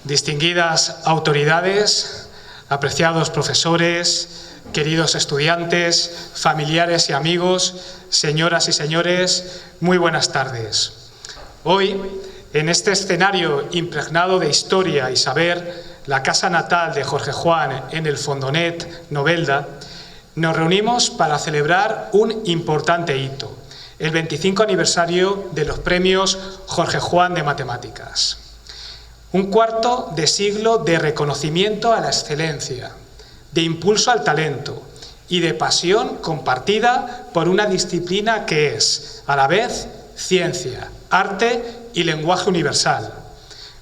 distinguidas autoridades, apreciados profesores, queridos estudiantes, familiares y amigos, señoras y señores, muy buenas tardes. Hoy, en este escenario impregnado de historia y saber, la casa natal de Jorge Juan en el Fondonet, Novelda, nos reunimos para celebrar un importante hito, el 25 aniversario de los premios Jorge Juan de Matemáticas. Un cuarto de siglo de reconocimiento a la excelencia, de impulso al talento y de pasión compartida por una disciplina que es, a la vez, ciencia, arte y lenguaje universal.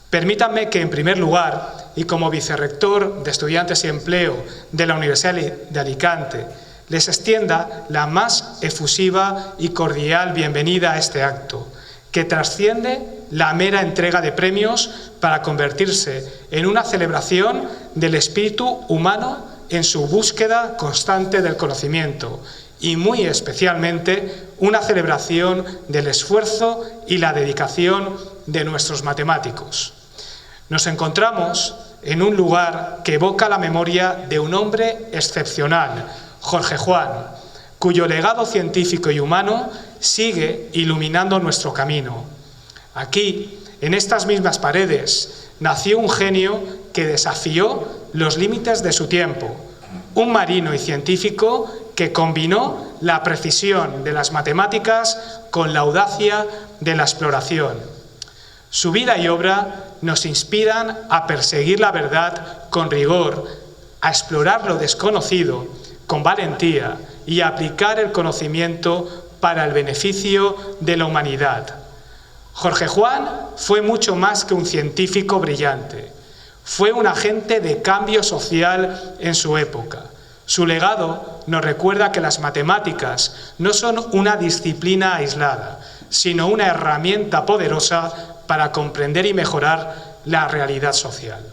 Permítanme que, en primer lugar, y como vicerrector de Estudiantes y Empleo de la Universidad de Alicante, les extienda la más efusiva y cordial bienvenida a este acto, que trasciende la mera entrega de premios para convertirse en una celebración del espíritu humano en su búsqueda constante del conocimiento y, muy especialmente, una celebración del esfuerzo y la dedicación de nuestros matemáticos. Nos encontramos en un lugar que evoca la memoria de un hombre excepcional, Jorge Juan, cuyo legado científico y humano sigue iluminando nuestro camino. Aquí, en estas mismas paredes, nació un genio que desafió los límites de su tiempo, un marino y científico que combinó la precisión de las matemáticas con la audacia de la exploración. Su vida y obra nos inspiran a perseguir la verdad con rigor, a explorar lo desconocido con valentía y a aplicar el conocimiento para el beneficio de la humanidad. Jorge Juan fue mucho más que un científico brillante. Fue un agente de cambio social en su época. Su legado nos recuerda que las matemáticas no son una disciplina aislada, sino una herramienta poderosa para comprender y mejorar la realidad social.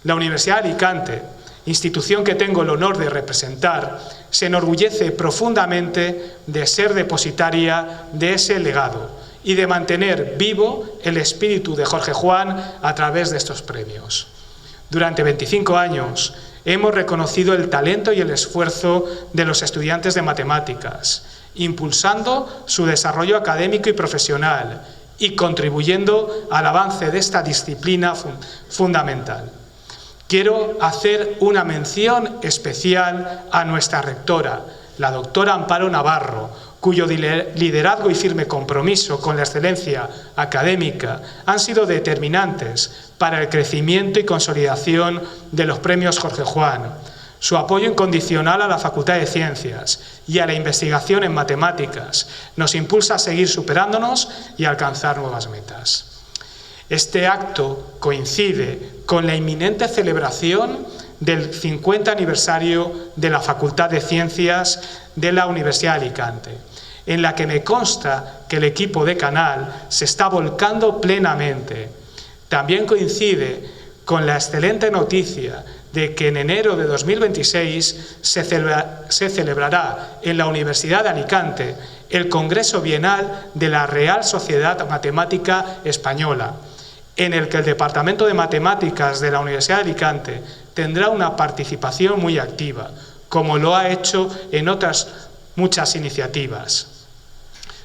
La Universidad de Alicante, institución que tengo el honor de representar, se enorgullece profundamente de ser depositaria de ese legado y de mantener vivo el espíritu de Jorge Juan a través de estos premios. Durante 25 años hemos reconocido el talento y el esfuerzo de los estudiantes de matemáticas, impulsando su desarrollo académico y profesional y contribuyendo al avance de esta disciplina fundamental. Quiero hacer una mención especial a nuestra rectora, la doctora Amparo Navarro, cuyo liderazgo y firme compromiso con la excelencia académica han sido determinantes para el crecimiento y consolidación de los premios Jorge Juan. Su apoyo incondicional a la Facultad de Ciencias y a la investigación en matemáticas nos impulsa a seguir superándonos y a alcanzar nuevas metas. Este acto coincide con la inminente celebración del 50 aniversario de la Facultad de Ciencias de la Universidad de Alicante, en la que me consta que el equipo de Canal se está volcando plenamente. También coincide con la excelente noticia de que en enero de 2026 se celebrará en la Universidad de Alicante el Congreso Bienal de la Real Sociedad Matemática Española, en el que el Departamento de Matemáticas de la Universidad de Alicante tendrá una participación muy activa, como lo ha hecho en otras muchas iniciativas.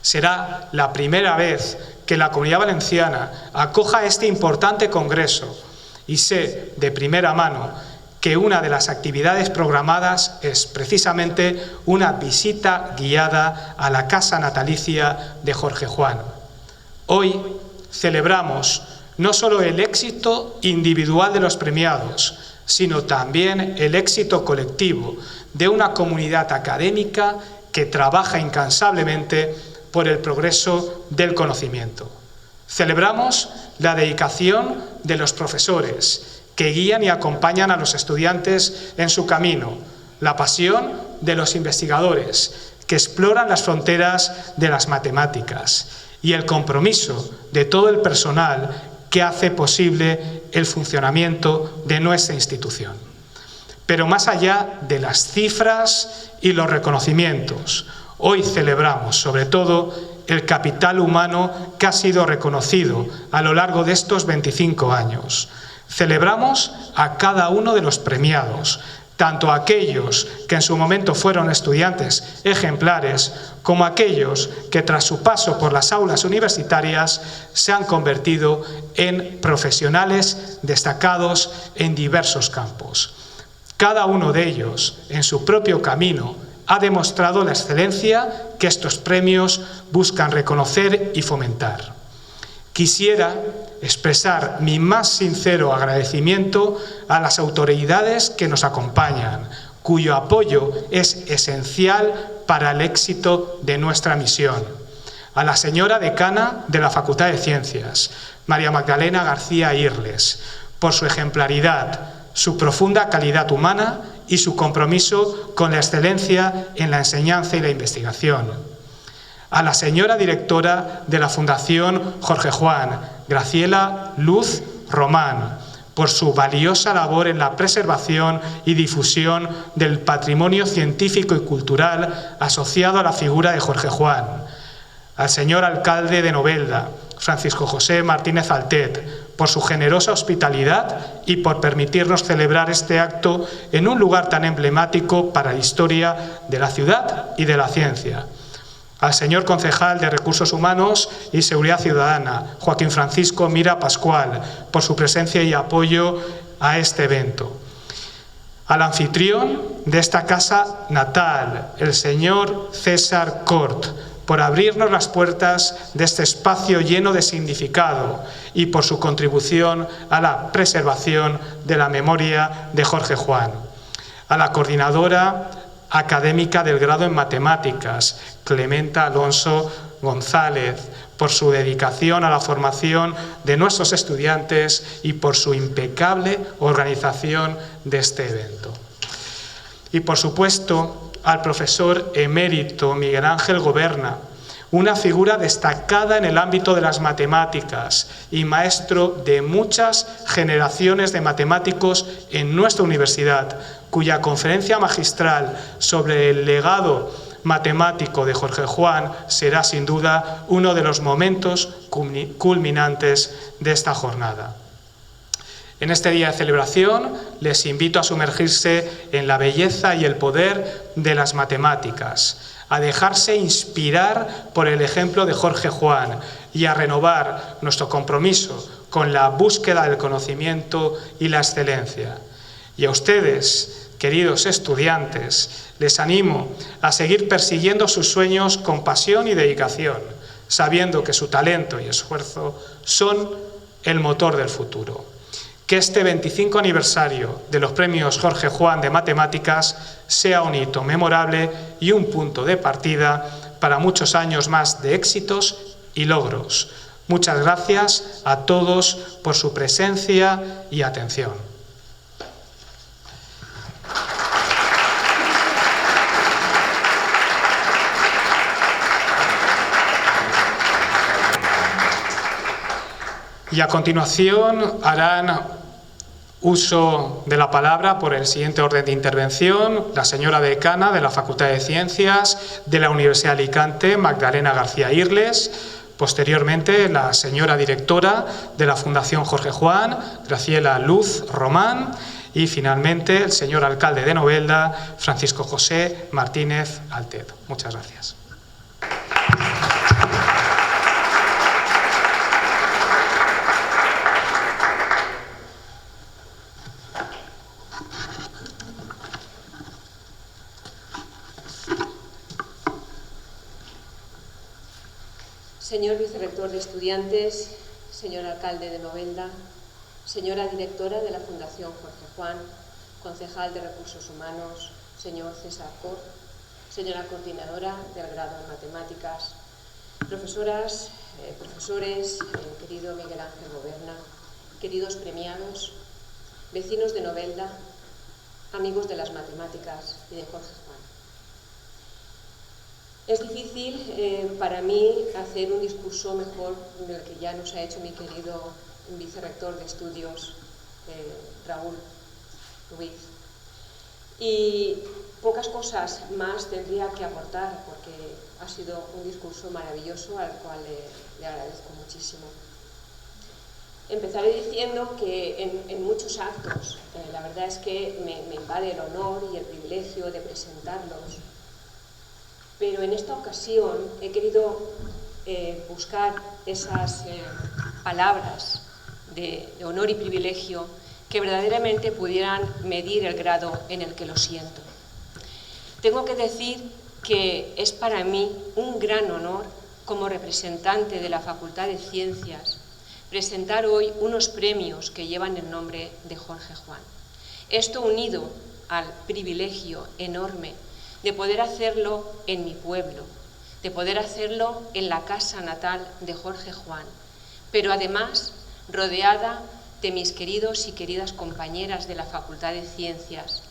Será la primera vez que la Comunidad Valenciana acoja este importante congreso y sé de primera mano que una de las actividades programadas es precisamente una visita guiada a la casa natalicia de Jorge Juan. Hoy celebramos no solo el éxito individual de los premiados, sino también el éxito colectivo de una comunidad académica que trabaja incansablemente por el progreso del conocimiento. Celebramos la dedicación de los profesores que guían y acompañan a los estudiantes en su camino, la pasión de los investigadores que exploran las fronteras de las matemáticas y el compromiso de todo el personal que hace posible el funcionamiento de nuestra institución. Pero más allá de las cifras y los reconocimientos, hoy celebramos sobre todo el capital humano que ha sido reconocido a lo largo de estos 25 años. Celebramos a cada uno de los premiados, tanto aquellos que en su momento fueron estudiantes ejemplares, como aquellos que tras su paso por las aulas universitarias se han convertido en profesionales destacados en diversos campos. Cada uno de ellos, en su propio camino, ha demostrado la excelencia que estos premios buscan reconocer y fomentar. Quisiera expresar mi más sincero agradecimiento a las autoridades que nos acompañan, cuyo apoyo es esencial para el éxito de nuestra misión. A la señora decana de la Facultad de Ciencias, María Magdalena García Irles, por su ejemplaridad, su profunda calidad humana y su compromiso con la excelencia en la enseñanza y la investigación. A la señora directora de la Fundación Jorge Juan, Graciela Luz Román, por su valiosa labor en la preservación y difusión del patrimonio científico y cultural asociado a la figura de Jorge Juan. Al señor alcalde de Novelda, Francisco José Martínez Altet, por su generosa hospitalidad y por permitirnos celebrar este acto en un lugar tan emblemático para la historia de la ciudad y de la ciencia. Al señor concejal de Recursos Humanos y Seguridad Ciudadana, Joaquín Francisco Mira Pascual, por su presencia y apoyo a este evento. Al anfitrión de esta casa natal, el señor César Cort, por abrirnos las puertas de este espacio lleno de significado y por su contribución a la preservación de la memoria de Jorge Juan. A la coordinadora académica del grado en Matemáticas, Clementa Alonso González, por su dedicación a la formación de nuestros estudiantes y por su impecable organización de este evento. Y por supuesto, al profesor emérito Miguel Ángel Goberna, una figura destacada en el ámbito de las matemáticas y maestro de muchas generaciones de matemáticos en nuestra universidad, cuya conferencia magistral sobre el legado matemático de Jorge Juan será sin duda uno de los momentos culminantes de esta jornada. En este día de celebración les invito a sumergirse en la belleza y el poder de las matemáticas, a dejarse inspirar por el ejemplo de Jorge Juan y a renovar nuestro compromiso con la búsqueda del conocimiento y la excelencia. Y a ustedes, queridos estudiantes, les animo a seguir persiguiendo sus sueños con pasión y dedicación, sabiendo que su talento y esfuerzo son el motor del futuro. Que este 25 aniversario de los premios Jorge Juan de Matemáticas sea un hito memorable y un punto de partida para muchos años más de éxitos y logros. Muchas gracias a todos por su presencia y atención. Y a continuación harán uso de la palabra por el siguiente orden de intervención la señora decana de la Facultad de Ciencias de la Universidad de Alicante, Magdalena García Irles, posteriormente la señora directora de la Fundación Jorge Juan, Graciela Luz Román, y finalmente el señor alcalde de Novelda, Francisco José Martínez Altet. Muchas gracias. Señor vicerrector de estudiantes, señor alcalde de Novelda, señora directora de la Fundación Jorge Juan, concejal de Recursos Humanos, señor César Cort, señora coordinadora del grado en Matemáticas, profesoras, profesores, querido Miguel Ángel Goberna, queridos premiados, vecinos de Novelda, amigos de las matemáticas y de Jorge Juan. Es difícil para mí hacer un discurso mejor del que ya nos ha hecho mi querido vicerrector de estudios, Raúl Ruiz. Y pocas cosas más tendría que aportar porque ha sido un discurso maravilloso al cual le agradezco muchísimo. Empezaré diciendo que en muchos actos, la verdad es que me invade el honor y el privilegio de presentarlos, pero en esta ocasión he querido buscar esas palabras de honor y privilegio que verdaderamente pudieran medir el grado en el que lo siento. Tengo que decir que es para mí un gran honor, como representante de la Facultad de Ciencias, presentar hoy unos premios que llevan el nombre de Jorge Juan. Esto unido al privilegio enorme de poder hacerlo en mi pueblo, de poder hacerlo en la casa natal de Jorge Juan, pero además rodeada de mis queridos y queridas compañeras de la Facultad de Ciencias,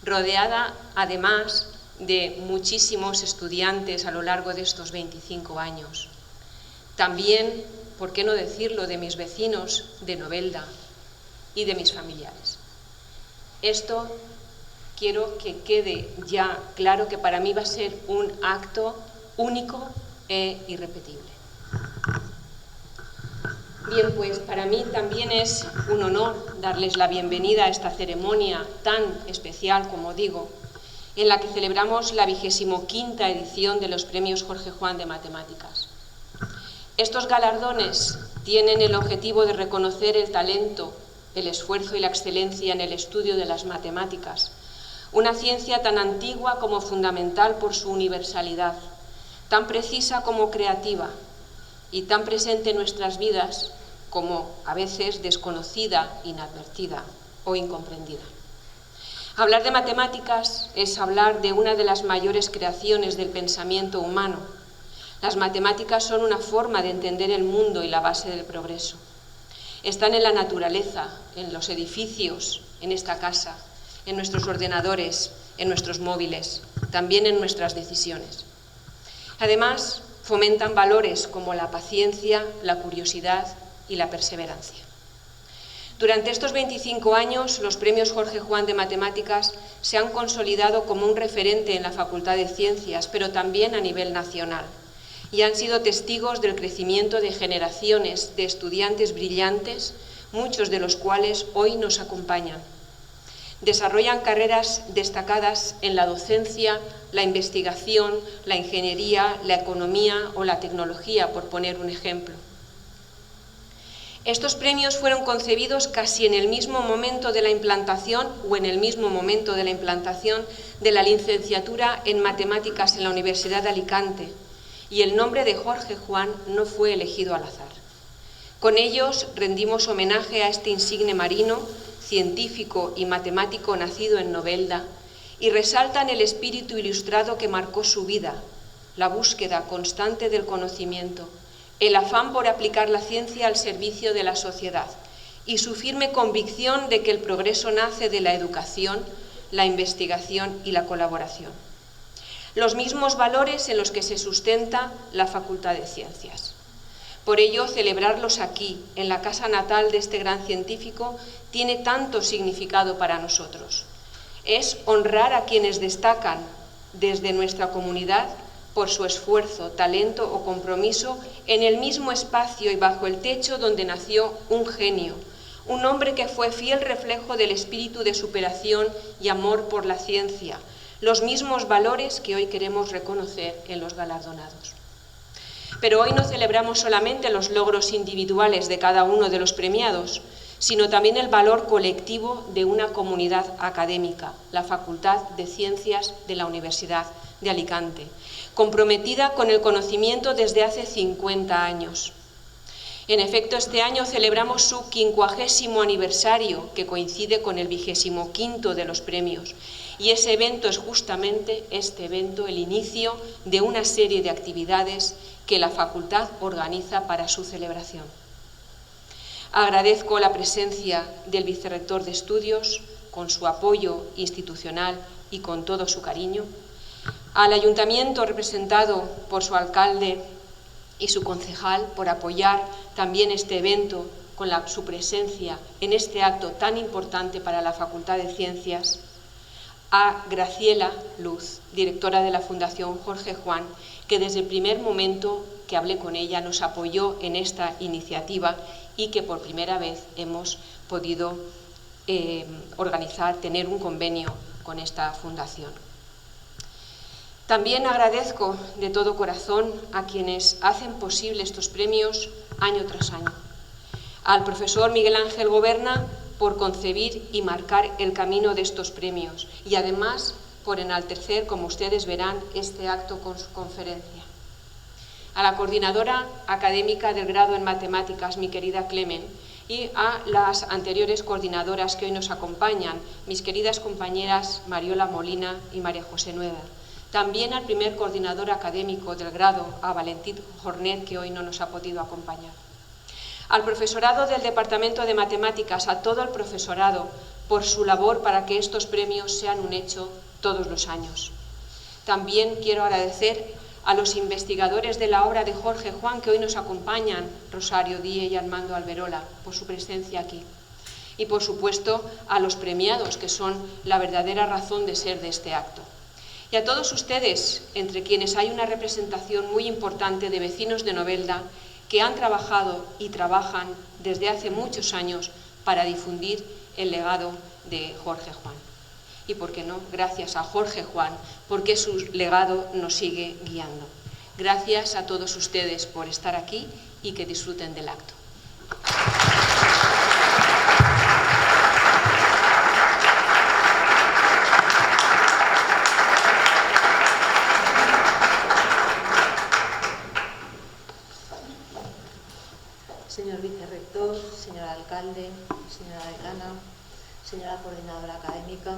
rodeada además de muchísimos estudiantes a lo largo de estos 25 años. También, por qué no decirlo, de mis vecinos de Novelda y de mis familiares. Esto quiero que quede ya claro que para mí va a ser un acto único e irrepetible. Bien, pues para mí también es un honor darles la bienvenida a esta ceremonia tan especial, como digo, en la que celebramos la 25ª edición de los Premios Jorge Juan de Matemáticas. Estos galardones tienen el objetivo de reconocer el talento, el esfuerzo y la excelencia en el estudio de las matemáticas, una ciencia tan antigua como fundamental por su universalidad, tan precisa como creativa y tan presente en nuestras vidas como a veces desconocida, inadvertida o incomprendida. Hablar de matemáticas es hablar de una de las mayores creaciones del pensamiento humano. Las matemáticas son una forma de entender el mundo y la base del progreso. Están en la naturaleza, en los edificios, en esta casa, en nuestros ordenadores, en nuestros móviles, también en nuestras decisiones. Además, fomentan valores como la paciencia, la curiosidad y la perseverancia. Durante estos 25 años, los Premios Jorge Juan de Matemáticas se han consolidado como un referente en la Facultad de Ciencias, pero también a nivel nacional, y han sido testigos del crecimiento de generaciones de estudiantes brillantes, muchos de los cuales hoy nos acompañan. Desarrollan carreras destacadas en la docencia, la investigación, la ingeniería, la economía o la tecnología, por poner un ejemplo. Estos premios fueron concebidos casi en el mismo momento de la implantación o en el mismo momento de la implantación de la licenciatura en Matemáticas en la Universidad de Alicante, y el nombre de Jorge Juan no fue elegido al azar. Con ellos rendimos homenaje a este insigne marino, científico y matemático nacido en Novelda, y resaltan el espíritu ilustrado que marcó su vida, la búsqueda constante del conocimiento, el afán por aplicar la ciencia al servicio de la sociedad y su firme convicción de que el progreso nace de la educación, la investigación y la colaboración. Los mismos valores en los que se sustenta la Facultad de Ciencias. Por ello, celebrarlos aquí, en la casa natal de este gran científico, tiene tanto significado para nosotros. Es honrar a quienes destacan desde nuestra comunidad por su esfuerzo, talento o compromiso en el mismo espacio y bajo el techo donde nació un genio, un hombre que fue fiel reflejo del espíritu de superación y amor por la ciencia, los mismos valores que hoy queremos reconocer en los galardonados. Pero hoy no celebramos solamente los logros individuales de cada uno de los premiados, sino también el valor colectivo de una comunidad académica, la Facultad de Ciencias de la Universidad de Alicante, comprometida con el conocimiento desde hace 50 años. En efecto, este año celebramos su 50º aniversario, que coincide con el 25º de los premios, y ese evento es justamente este evento, el inicio de una serie de actividades que la facultad organiza para su celebración. Agradezco la presencia del vicerrector de estudios, con su apoyo institucional y con todo su cariño, al ayuntamiento representado por su alcalde y su concejal por apoyar también este evento con su presencia en este acto tan importante para la Facultad de Ciencias, a Graciela Luz, directora de la Fundación Jorge Juan, que desde el primer momento que hablé con ella nos apoyó en esta iniciativa y que por primera vez hemos podido tener un convenio con esta fundación. También agradezco de todo corazón a quienes hacen posible estos premios año tras año. Al profesor Miguel Ángel Goberna por concebir y marcar el camino de estos premios y además por enaltecer, como ustedes verán, este acto con su conferencia. A la coordinadora académica del grado en Matemáticas, mi querida Clemen, y a las anteriores coordinadoras que hoy nos acompañan, mis queridas compañeras Mariola Molina y María José Nueva. También al primer coordinador académico del grado, a Valentín Jornet, que hoy no nos ha podido acompañar. Al profesorado del Departamento de Matemáticas, a todo el profesorado, por su labor para que estos premios sean un hecho todos los años. También quiero agradecer a los investigadores de la obra de Jorge Juan que hoy nos acompañan, Rosario Díez y Armando Alberola, por su presencia aquí. Y por supuesto a los premiados, que son la verdadera razón de ser de este acto. Y a todos ustedes, entre quienes hay una representación muy importante de vecinos de Novelda que han trabajado y trabajan desde hace muchos años para difundir el legado de Jorge Juan. Y, por qué no, gracias a Jorge Juan, porque su legado nos sigue guiando. Gracias a todos ustedes por estar aquí y que disfruten del acto. Señor vicerrector, señor alcalde, señora decana, señora coordinadora académica,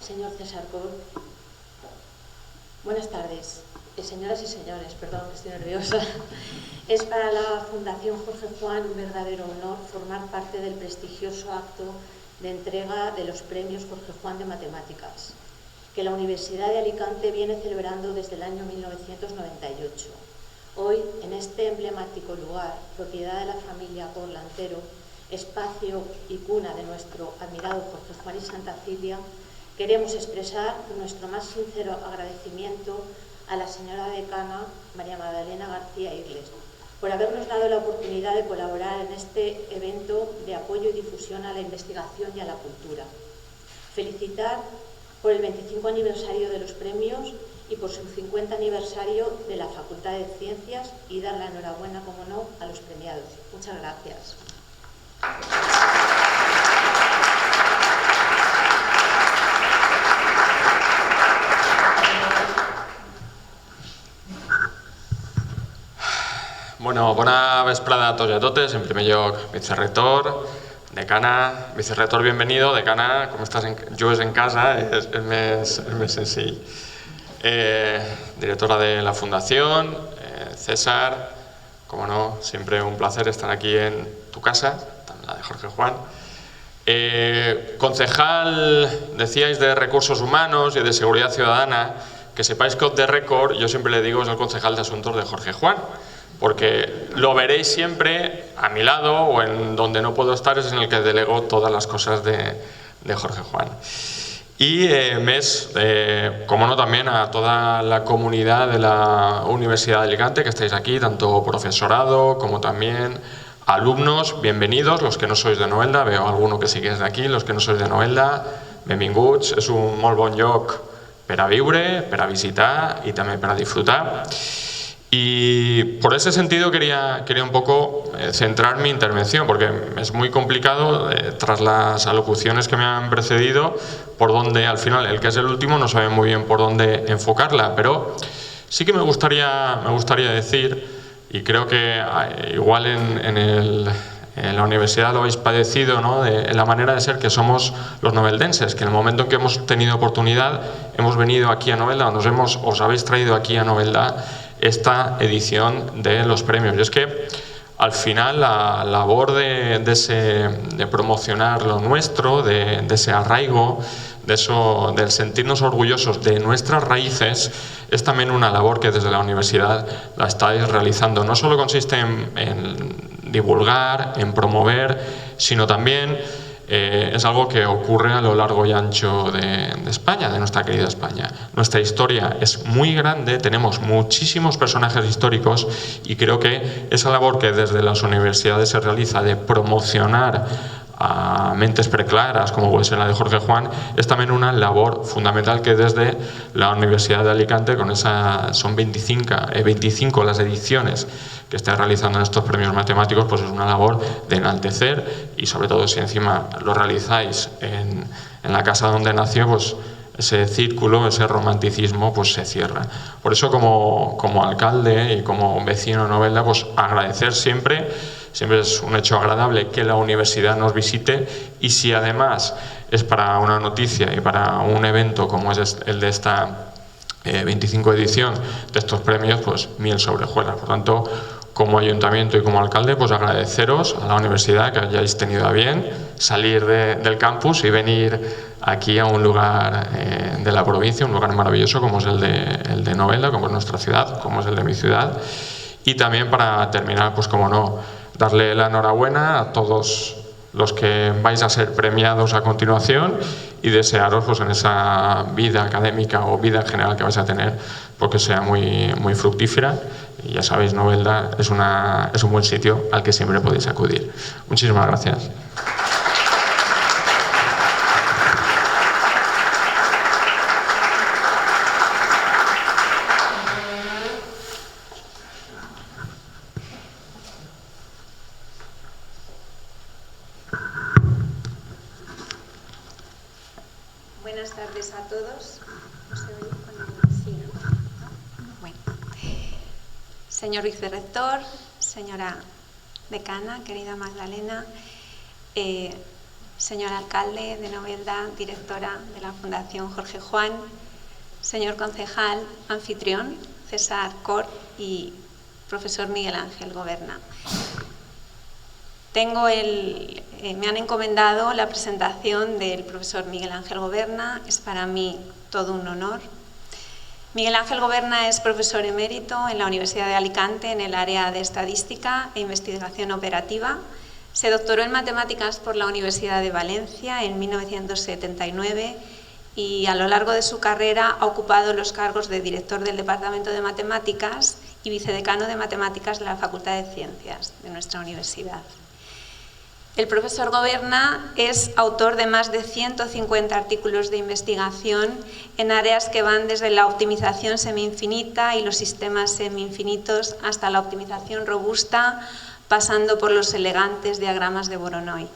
señor César Cor, buenas tardes. Señoras y señores, perdón, estoy nerviosa. Es para la Fundación Jorge Juan un verdadero honor formar parte del prestigioso acto de entrega de los premios Jorge Juan de Matemáticas, que la Universidad de Alicante viene celebrando desde el año 1998. Hoy, en este emblemático lugar, propiedad de la familia Porlantero, espacio y cuna de nuestro admirado Jorge Juan y Santa Cilia, queremos expresar nuestro más sincero agradecimiento a la señora decana María Magdalena García Irles por habernos dado la oportunidad de colaborar en este evento de apoyo y difusión a la investigación y a la cultura. Felicitar por el 25 aniversario de los premios y por su 50 aniversario de la Facultad de Ciencias y dar la enhorabuena, como no, a los premiados. Muchas gracias. Bueno, bona vesprada a tots i a totes. En primer lloc, vicerrector, decana, vicerrector, bienvenido. Decana, com estàs? Jugues en casa, és més senzill. Directora de la Fundación, César, como no, siempre un placer estar aquí en tu casa, la de Jorge Juan. Concejal, decíais, de Recursos Humanos y de Seguridad Ciudadana, que sepáis que off the record, yo siempre le digo, es el concejal de Asuntos de Jorge Juan, porque lo veréis siempre a mi lado o en donde no puedo estar, es en el que delego todas las cosas de Jorge Juan. Y como no, también a toda la comunidad de la Universidad de Alicante que estáis aquí, tanto profesorado como también alumnos, bienvenidos. Los que no sois de Novelda, veo alguno que sí que és d'aquí, los que no sois de Novelda, benvinguts. És un molt bon lloc per a viure, per a visitar y también para disfrutar. Y por ese sentido quería un poco centrar mi intervención, porque es muy complicado, tras las alocuciones que me han precedido, por donde al final el que es el último no sabe muy bien por dónde enfocarla, pero sí que me gustaría decir, y creo que igual en la universidad lo habéis padecido, ¿no?, de la manera de ser que somos los noveldenses, que en el momento en que hemos tenido oportunidad hemos venido aquí a Novelda, os habéis traído aquí a Novelda esta edición de los premios. Y es que al final la labor de promocionar lo nuestro, de ese arraigo, del sentirnos orgullosos de nuestras raíces, es también una labor que desde la universidad la estáis realizando. No solo consiste en divulgar, en promover, sino también es algo que ocurre a lo largo y ancho de España, de nuestra querida España. Nuestra historia es muy grande, tenemos muchísimos personajes históricos y creo que esa labor que desde las universidades se realiza de promocionar a mentes preclaras, como puede ser la de Jorge Juan, es también una labor fundamental que desde la Universidad de Alicante, con son 25 las ediciones que está realizando en estos premios matemáticos, pues es una labor de enaltecer, y sobre todo si encima lo realizáis en la casa donde nació, pues ese círculo, ese romanticismo, pues se cierra. Por eso, como alcalde y como vecino de Novelda, pues agradecer siempre es un hecho agradable que la universidad nos visite, y si además es para una noticia y para un evento como es el de esta 25 edición de estos premios, pues miel sobre hojuelas. Por tanto, como ayuntamiento y como alcalde, pues agradeceros a la universidad que hayáis tenido a bien salir del campus y venir aquí a un lugar de la provincia, un lugar maravilloso como es el de Novelda, como es nuestra ciudad, como es el de mi ciudad. Y también, para terminar, pues como no, darle la enhorabuena a todos los que vais a ser premiados a continuación y desearos, pues, en esa vida académica o vida en general que vais a tener, porque sea muy, muy fructífera. Y ya sabéis, Novelda es un buen sitio al que siempre podéis acudir. Muchísimas gracias. Buenas tardes a todos. Bueno. Señor vicerrector, señora decana, querida Magdalena, señor alcalde de Novelda, directora de la Fundación Jorge Juan, señor concejal, anfitrión, César Cor y profesor Miguel Ángel Goberna. Me han encomendado la presentación del profesor Miguel Ángel Goberna. Es para mí todo un honor. Miguel Ángel Goberna es profesor emérito en la Universidad de Alicante en el área de Estadística e Investigación Operativa. Se doctoró en Matemáticas por la Universidad de Valencia en 1979 y a lo largo de su carrera ha ocupado los cargos de director del Departamento de Matemáticas y vicedecano de Matemáticas de la Facultad de Ciencias de nuestra universidad. El profesor Goberna es autor de más de 150 artículos de investigación en áreas que van desde la optimización semi-infinita y los sistemas semi-infinitos hasta la optimización robusta, pasando por los elegantes diagramas de Voronoi.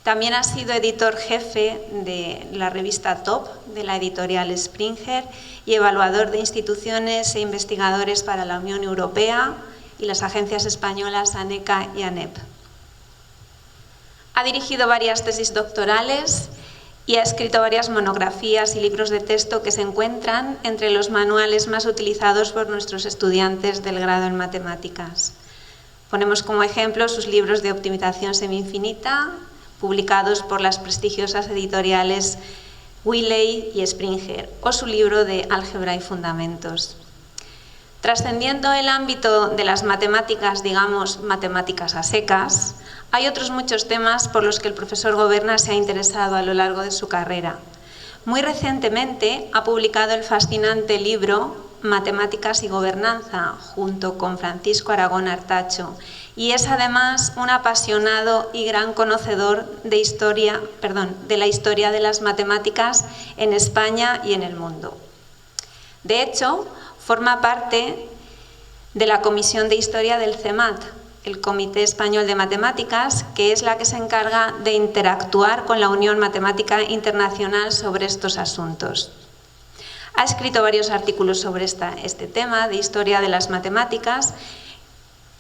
También ha sido editor jefe de la revista Top de la editorial Springer y evaluador de instituciones e investigadores para la Unión Europea y las agencias españolas ANECA y ANEP. Ha dirigido varias tesis doctorales y ha escrito varias monografías y libros de texto que se encuentran entre los manuales más utilizados por nuestros estudiantes del grado en matemáticas. Ponemos como ejemplo sus libros de optimización semi-infinita, publicados por las prestigiosas editoriales Wiley y Springer, o su libro de Álgebra y Fundamentos. Trascendiendo el ámbito de las matemáticas, digamos, matemáticas a secas, hay otros muchos temas por los que el profesor Goberna se ha interesado a lo largo de su carrera. Muy recientemente ha publicado el fascinante libro Matemáticas y Gobernanza, junto con Francisco Aragón Artacho, y es además un apasionado y gran conocedor de la historia de las matemáticas en España y en el mundo. De hecho, forma parte de la Comisión de Historia del CEMAT, el Comité Español de Matemáticas, que es la que se encarga de interactuar con la Unión Matemática Internacional sobre estos asuntos. Ha escrito varios artículos sobre este tema de historia de las matemáticas.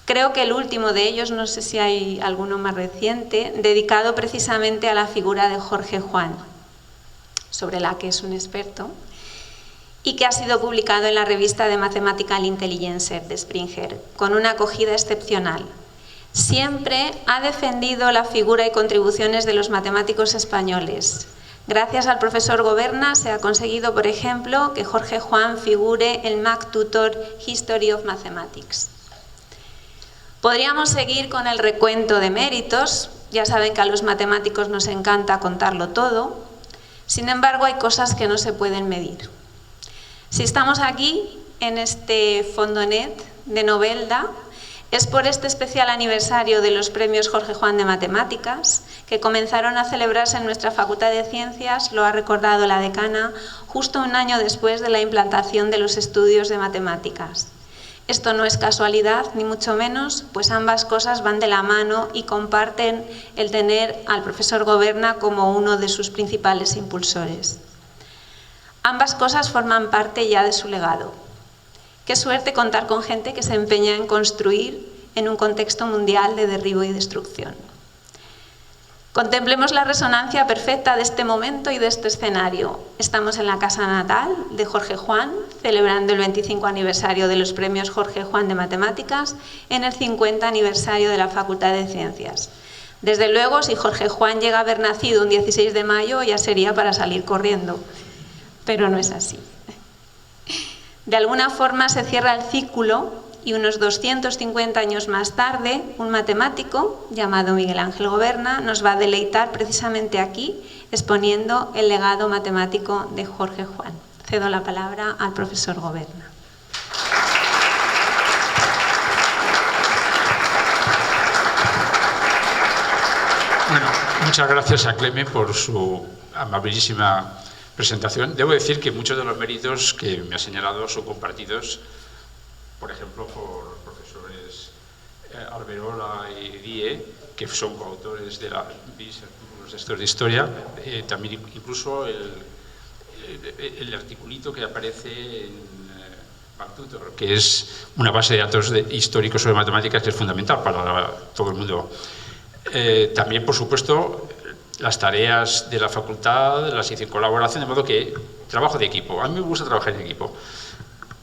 Creo que el último de ellos, no sé si hay alguno más reciente, dedicado precisamente a la figura de Jorge Juan, sobre la que es un experto, y que ha sido publicado en la revista de Mathematical Intelligencer de Springer, con una acogida excepcional. Siempre ha defendido la figura y contribuciones de los matemáticos españoles. Gracias al profesor Goberna se ha conseguido, por ejemplo, que Jorge Juan figure en MacTutor History of Mathematics. Podríamos seguir con el recuento de méritos, Ya saben que a los matemáticos nos encanta contarlo todo. Sin embargo, hay cosas que no se pueden medir. Si estamos aquí, en este Fondonet de Novelda, es por este especial aniversario de los premios Jorge Juan de Matemáticas, que comenzaron a celebrarse en nuestra Facultad de Ciencias, lo ha recordado la decana, justo un año después de la implantación de los estudios de matemáticas. Esto no es casualidad, ni mucho menos, pues ambas cosas van de la mano y comparten el tener al profesor Goberna como uno de sus principales impulsores. Ambas cosas forman parte ya de su legado. Qué suerte contar con gente que se empeña en construir en un contexto mundial de derribo y destrucción. Contemplemos la resonancia perfecta de este momento y de este escenario. Estamos en la casa natal de Jorge Juan, celebrando el 25 aniversario de los premios Jorge Juan de Matemáticas en el 50 aniversario de la Facultad de Ciencias. Desde luego, si Jorge Juan llega a haber nacido un 16 de mayo, ya sería para salir corriendo. Pero no es así. De alguna forma se cierra el círculo y unos 250 años más tarde, un matemático llamado Miguel Ángel Goberna nos va a deleitar precisamente aquí, exponiendo el legado matemático de Jorge Juan. Cedo la palabra al profesor Goberna. Bueno, muchas gracias a Clemen por su amabilísima presentación. Debo decir que muchos de los méritos que me ha señalado son compartidos, por ejemplo, por profesores Alberola y Die, que son coautores de mis artículos de estos de historia, también incluso el articulito que aparece en Bactutor, que es una base de datos históricos sobre matemáticas que es fundamental para todo el mundo. También, por supuesto, las tareas de la facultad las hice en colaboración, de modo que trabajo de equipo. A mí me gusta trabajar en equipo.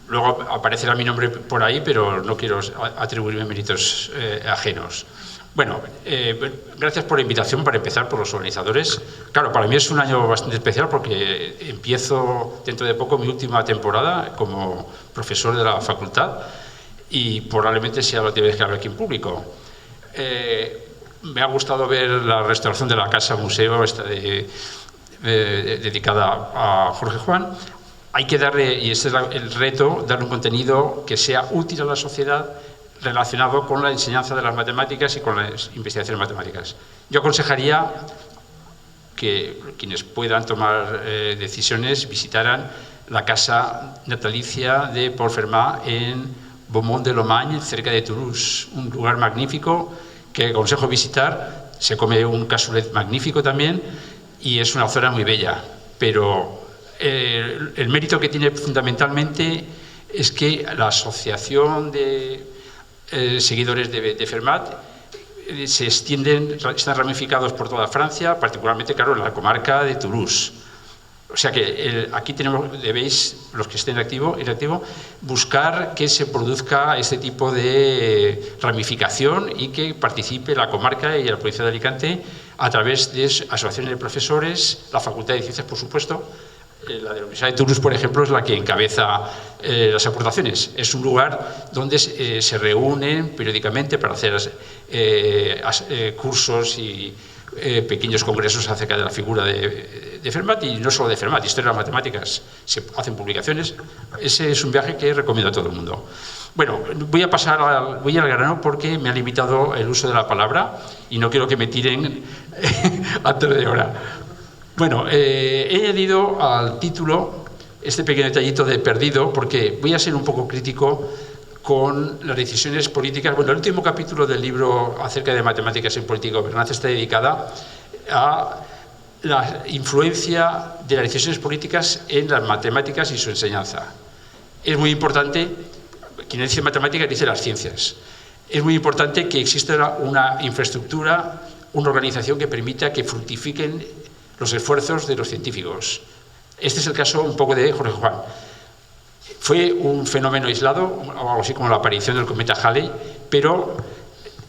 Luego aparecerá mi nombre por ahí, pero no quiero atribuirme méritos ajenos. Bueno, gracias por la invitación, para empezar, por los organizadores. Claro, para mí es un año bastante especial porque empiezo dentro de poco mi última temporada como profesor de la facultad y probablemente sea la última vez que hablo aquí en público. Me ha gustado ver la restauración de la casa museo dedicada a Jorge Juan. Hay que darle, y este es el reto, darle un contenido que sea útil a la sociedad relacionado con la enseñanza de las matemáticas y con las investigaciones matemáticas. Yo aconsejaría que quienes puedan tomar decisiones visitaran la casa natalicia de Paul Fermat en Beaumont-de-Lomagne, cerca de Toulouse, un lugar magnífico que aconsejo visitar. Se come un cassoulet magnífico también y es una zona muy bella, pero el mérito que tiene fundamentalmente es que la asociación de seguidores de Fermat se extienden, están ramificados por toda Francia, particularmente, claro, en la comarca de Toulouse. O sea que aquí debéis, los que estén en activo, buscar que se produzca este tipo de ramificación y que participe la comarca y la provincia de Alicante a través de asociaciones de profesores, la Facultad de Ciencias, por supuesto. La de la Universidad de Toulouse, por ejemplo, es la que encabeza las aportaciones. Es un lugar donde se reúnen periódicamente para hacer cursos y pequeños congresos acerca de la figura de Fermat, y no solo de Fermat, historia de las matemáticas. Se hacen publicaciones. Ese es un viaje que recomiendo a todo el mundo. Bueno, voy al grano porque me ha limitado el uso de la palabra y no quiero que me tiren antes de hora. Bueno, he añadido al título este pequeño detallito de perdido porque voy a ser un poco crítico con las decisiones políticas. Bueno, el último capítulo del libro acerca de matemáticas en política y gobernanza está dedicada a la influencia de las decisiones políticas en las matemáticas y su enseñanza. Es muy importante, quien dice matemáticas dice las ciencias. Es muy importante que exista una infraestructura, una organización que permita que fructifiquen los esfuerzos de los científicos. Este es el caso un poco de Jorge Juan. Fue un fenómeno aislado, algo así como la aparición del cometa Halley, pero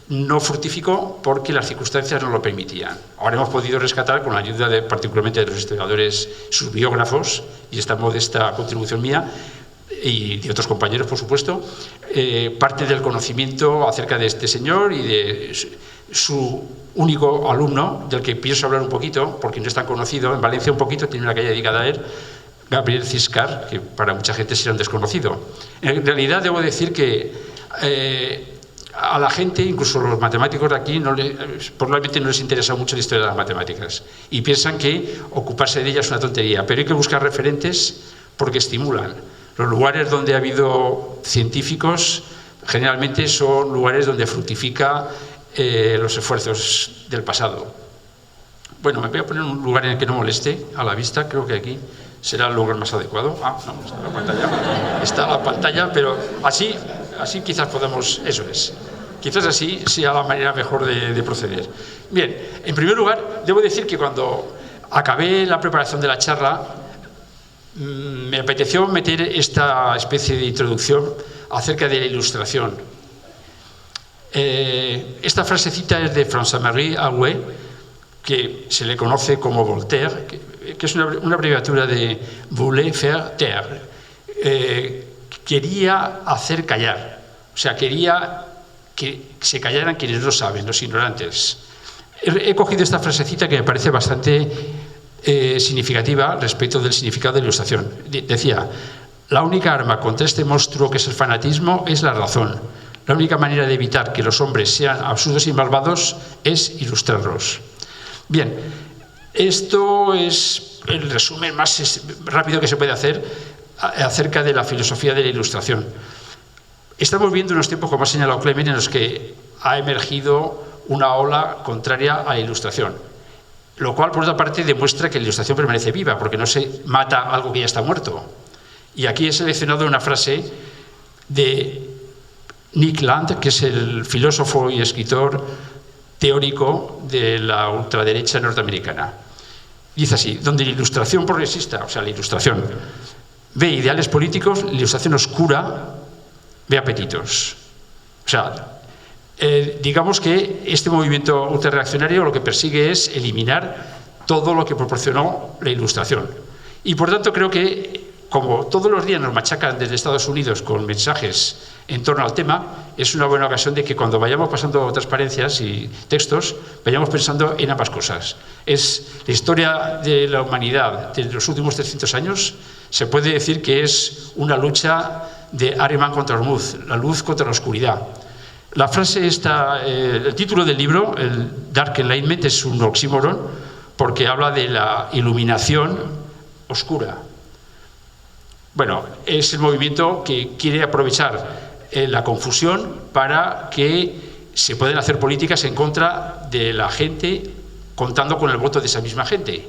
no fructificó porque las circunstancias no lo permitían. Ahora hemos podido rescatar, con la ayuda particularmente de los historiadores, sus biógrafos, y esta modesta contribución mía, y de otros compañeros, por supuesto, parte del conocimiento acerca de este señor y de su único alumno, del que pienso hablar un poquito, porque no es tan conocido. En Valencia un poquito, tiene una calle dedicada a él, Gabriel Ciscar, que para mucha gente será un desconocido. En realidad debo decir que a la gente, incluso los matemáticos de aquí, probablemente no les interesa mucho la historia de las matemáticas y piensan que ocuparse de ellas es una tontería, pero hay que buscar referentes porque estimulan. Los lugares donde ha habido científicos generalmente son lugares donde fructifica los esfuerzos del pasado. Bueno, me voy a poner un lugar en el que no moleste a la vista, creo que aquí será el lugar más adecuado. Ah, no, está la pantalla. Está la pantalla, pero así quizás podamos, eso es. Quizás así sea la manera mejor de proceder. Bien, en primer lugar, debo decir que cuando acabé la preparación de la charla, me apeteció meter esta especie de introducción acerca de la Ilustración. Esta frasecita es de François-Marie Arouet, que se le conoce como Voltaire, que es una abreviatura de voulait faire taire. Quería hacer callar, o sea, quería que se callaran quienes no saben, los ignorantes. He cogido esta frasecita que me parece bastante significativa respecto del significado de la Ilustración. Decía: la única arma contra este monstruo que es el fanatismo es la razón. La única manera de evitar que los hombres sean absurdos y malvados es ilustrarlos. Bien, esto es el resumen más rápido que se puede hacer acerca de la filosofía de la Ilustración. Estamos viendo unos tiempos, como ha señalado Clement, en los que ha emergido una ola contraria a la Ilustración, lo cual, por otra parte, demuestra que la Ilustración permanece viva, porque no se mata algo que ya está muerto. Y aquí he seleccionado una frase de Nick Land, que es el filósofo y escritor teórico de la ultraderecha norteamericana. Dice así: donde la Ilustración progresista, o sea, la Ilustración, ve ideales políticos, la Ilustración oscura ve apetitos. O sea, digamos que este movimiento ultrarreaccionario lo que persigue es eliminar todo lo que proporcionó la Ilustración. Y por tanto creo que, como todos los días nos machacan desde Estados Unidos con mensajes en torno al tema, es una buena ocasión de que cuando vayamos pasando transparencias y textos, vayamos pensando en ambas cosas. Es la historia de la humanidad de los últimos 300 años, se puede decir que es una lucha de Ahriman contra Ormuzd, la luz contra la oscuridad. La frase está, el título del libro, el Dark Enlightenment, es un oxímoron porque habla de la iluminación oscura. Bueno, es el movimiento que quiere aprovechar la confusión para que se puedan hacer políticas en contra de la gente, contando con el voto de esa misma gente.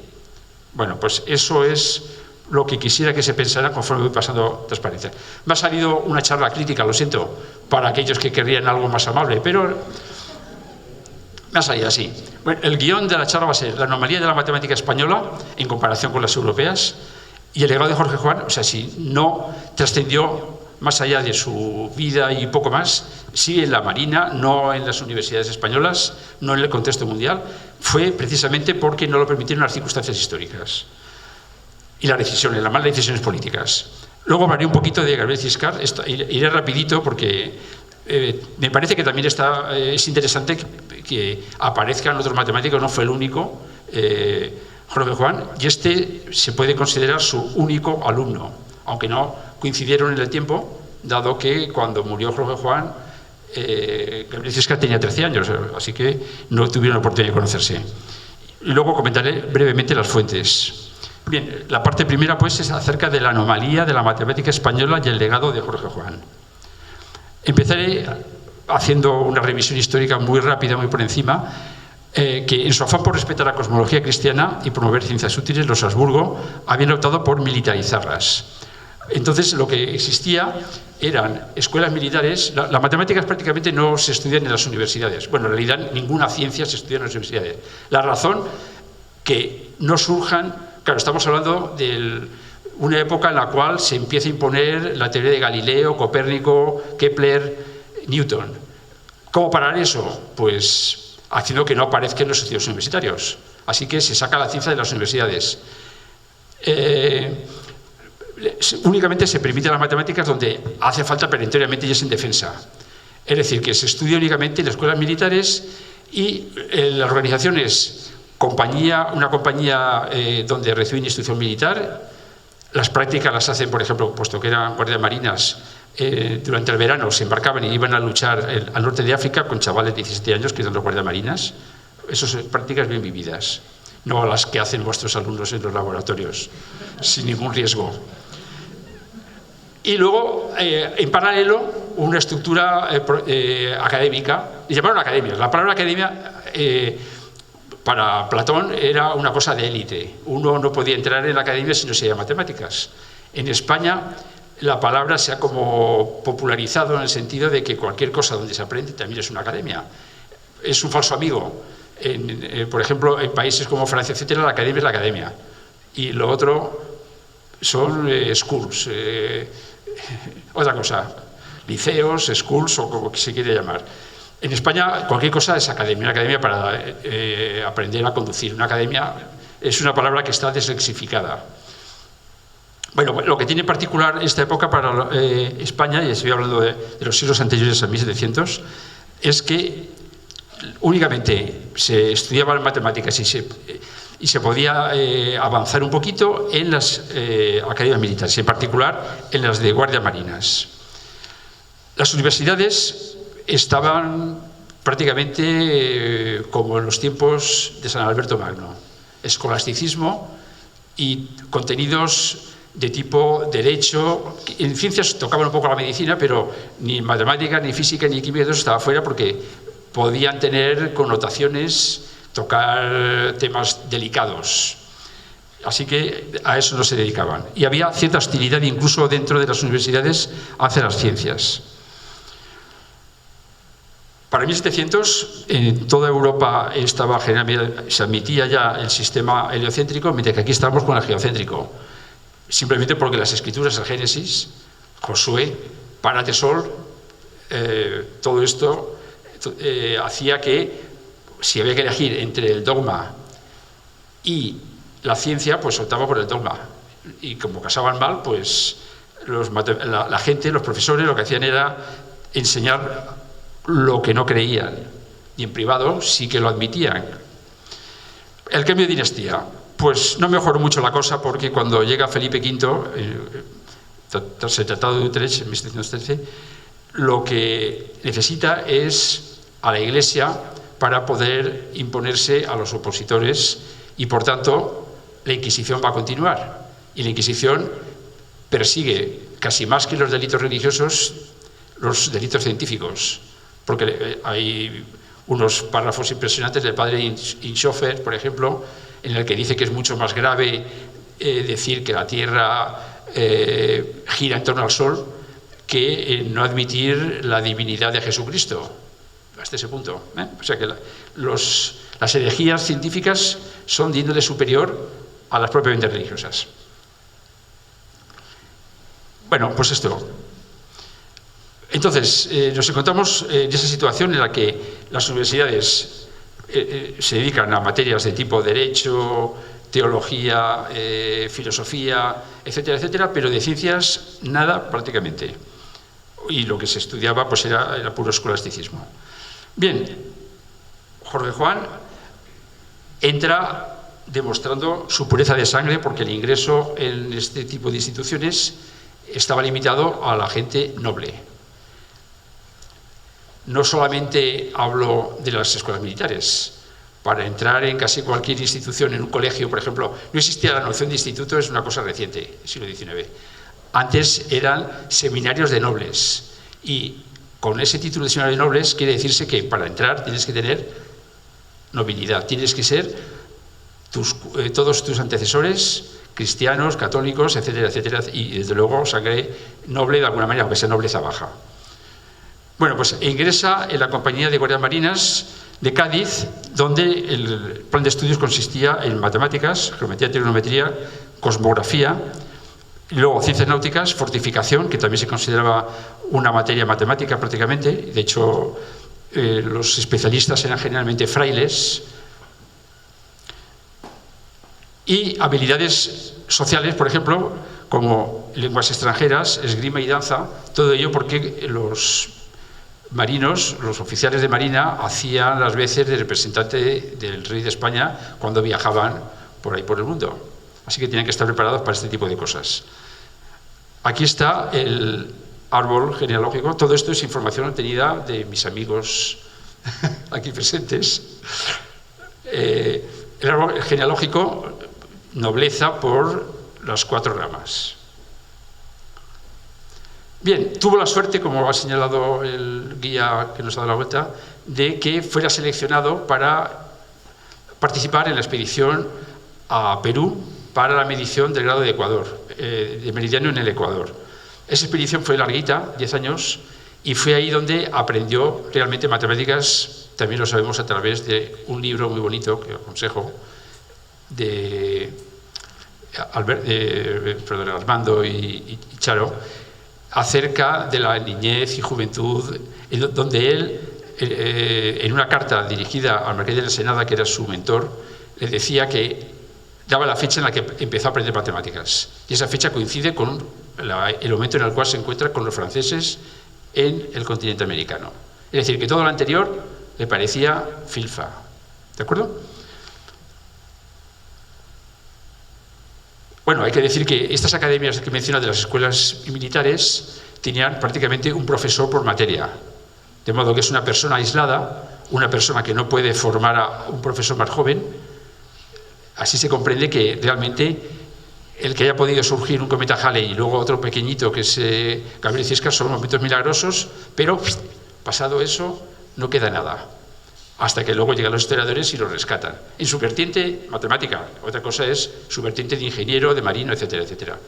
Bueno, pues eso es lo que quisiera que se pensara conforme voy pasando transparencia. Me ha salido una charla crítica, lo siento, para aquellos que querrían algo más amable, pero me ha salido así. Bueno, el guión de la charla va a ser la anomalía de la matemática española en comparación con las europeas y el legado de Jorge Juan. O sea, si no trascendió más allá de su vida y poco más, sí en la Marina, no en las universidades españolas, no en el contexto mundial, fue precisamente porque no lo permitieron las circunstancias históricas y las decisiones, las malas decisiones políticas. Luego hablaré un poquito de Gabriel Ciscar, iré rapidito porque me parece que también es interesante que aparezcan otros matemáticos, no fue el único, Jorge Juan, y este se puede considerar su único alumno, aunque no coincidieron en el tiempo, dado que cuando murió Jorge Juan, Gabriel Ciscar tenía 13 años, así que no tuvieron la oportunidad de conocerse. Y luego comentaré brevemente las fuentes. Bien, la parte primera pues es acerca de la anomalía de la matemática española y el legado de Jorge Juan. Empezaré haciendo una revisión histórica muy rápida, muy por encima, que en su afán por respetar la cosmología cristiana y promover ciencias útiles, los Habsburgo habían optado por militarizarlas. Entonces lo que existía eran escuelas militares. Las matemáticas prácticamente no se estudian en las universidades. Bueno, en realidad ninguna ciencia se estudia en las universidades. La razón que no surjan. Claro, estamos hablando de una época en la cual se empieza a imponer la teoría de Galileo, Copérnico, Kepler, Newton. ¿Cómo parar eso? Pues haciendo que no aparezcan en los estudios universitarios. Así que se saca la ciencia de las universidades. únicamente se permiten las matemáticas donde hace falta perentoriamente y es en defensa. Es decir, que se estudia únicamente en las escuelas militares y la organización es una compañía donde reciben instrucción militar. Las prácticas las hacen, por ejemplo, puesto que eran guardias marinas, durante el verano se embarcaban y iban a luchar al norte de África con chavales de 17 años que eran los guardias marinas. Esas son prácticas bien vividas, no las que hacen vuestros alumnos en los laboratorios, sin ningún riesgo. Y luego, en paralelo, una estructura académica, y llamaron academia. La palabra academia, para Platón, era una cosa de élite. Uno no podía entrar en la academia si no sabía matemáticas. En España, la palabra se ha como popularizado en el sentido de que cualquier cosa donde se aprende también es una academia. Es un falso amigo. Por ejemplo, en países como Francia, etcétera, la academia es la academia. Y lo otro son schools. Otra cosa, liceos, schools o como se quiere llamar. En España cualquier cosa es academia. Una academia para aprender a conducir. Una academia es una palabra que está deslexificada. Bueno, lo que tiene en particular esta época para España, y estoy hablando de los siglos anteriores al 1700, es que únicamente se estudiaban matemáticas y se podía avanzar un poquito en las academias militares, en particular en las de guardias marinas. Las universidades estaban prácticamente como en los tiempos de San Alberto Magno, escolasticismo y contenidos de tipo derecho. En ciencias tocaban un poco la medicina, pero ni matemática, ni física, ni química, todo eso estaba fuera porque podían tener connotaciones, tocar temas delicados. Así que a eso no se dedicaban. Y había cierta hostilidad incluso dentro de las universidades hacia las ciencias. Para 1700, en toda Europa se admitía ya el sistema heliocéntrico, mientras que aquí estamos con el geocéntrico. Simplemente porque las escrituras, el Génesis, Josué, Párate Sol, todo esto hacía que, si había que elegir entre el dogma y la ciencia, pues optaba por el dogma. Y como casaban mal, pues la gente, los profesores, lo que hacían era enseñar lo que no creían. Y en privado sí que lo admitían. El cambio de dinastía. Pues no mejoró mucho la cosa porque cuando llega Felipe V, tras el Tratado de Utrecht en 1713, lo que necesita es a la Iglesia para poder imponerse a los opositores y, por tanto, la Inquisición va a continuar. Y la Inquisición persigue, casi más que los delitos religiosos, los delitos científicos, porque hay unos párrafos impresionantes del padre Inschofer, por ejemplo, en el que dice que es mucho más grave decir que la Tierra gira en torno al Sol que no admitir la divinidad de Jesucristo. Hasta ese punto. O sea que las herejías científicas son de índole superior a las propiamente religiosas. Bueno, pues esto. Entonces, nos encontramos en esa situación en la que las universidades se dedican a materias de tipo derecho, teología, filosofía, etcétera, etcétera, pero de ciencias nada prácticamente. Y lo que se estudiaba pues era puro escolasticismo. Bien, Jorge Juan entra demostrando su pureza de sangre porque el ingreso en este tipo de instituciones estaba limitado a la gente noble. No solamente hablo de las escuelas militares. Para entrar en casi cualquier institución, en un colegio, por ejemplo, no existía la noción de instituto, es una cosa reciente, siglo XIX. Antes eran seminarios de nobles y con ese título de seminario de nobles quiere decirse que para entrar tienes que tener nobilidad, tienes que ser todos tus antecesores cristianos, católicos, etcétera, etcétera, y desde luego sangre noble de alguna manera, aunque sea nobleza baja. Bueno, pues ingresa en la Compañía de Guardias Marinas de Cádiz, donde el plan de estudios consistía en matemáticas, geometría, trigonometría, cosmografía, y luego ciencias náuticas, fortificación, que también se consideraba una materia matemática prácticamente. De hecho, los especialistas eran generalmente frailes. Y habilidades sociales, por ejemplo, como lenguas extranjeras, esgrima y danza, todo ello porque los marinos, los oficiales de marina, hacían las veces de representante del rey de España cuando viajaban por ahí por el mundo. Así que tenían que estar preparados para este tipo de cosas. Aquí está el árbol genealógico. Todo esto es información obtenida de mis amigos aquí presentes. El árbol genealógico, nobleza por las 4 ramas. Bien, tuvo la suerte, como ha señalado el guía que nos ha dado la vuelta, de que fuera seleccionado para participar en la expedición a Perú para la medición del grado de Ecuador, de meridiano en el Ecuador. Esa expedición fue larguita, 10 años, y fue ahí donde aprendió realmente matemáticas. También lo sabemos a través de un libro muy bonito que aconsejo, de Armando y Charo, acerca de la niñez y juventud, donde él, en una carta dirigida al Marqués de la Ensenada, que era su mentor, le decía que daba la fecha en la que empezó a aprender matemáticas. Y esa fecha coincide con el momento en el cual se encuentra con los franceses en el continente americano. Es decir, que todo lo anterior le parecía filfa. ¿De acuerdo? Bueno, hay que decir que estas academias que menciona de las escuelas militares tenían prácticamente un profesor por materia. De modo que es una persona aislada, una persona que no puede formar a un profesor más joven. Así se comprende que realmente el que haya podido surgir un cometa Halley y luego otro pequeñito que es Gabriel Ciscar son momentos milagrosos, pero pasado eso no queda nada, hasta que luego llegan los historiadores y lo rescatan. En su vertiente matemática, otra cosa es su vertiente de ingeniero, de marino, etcétera, etcétera.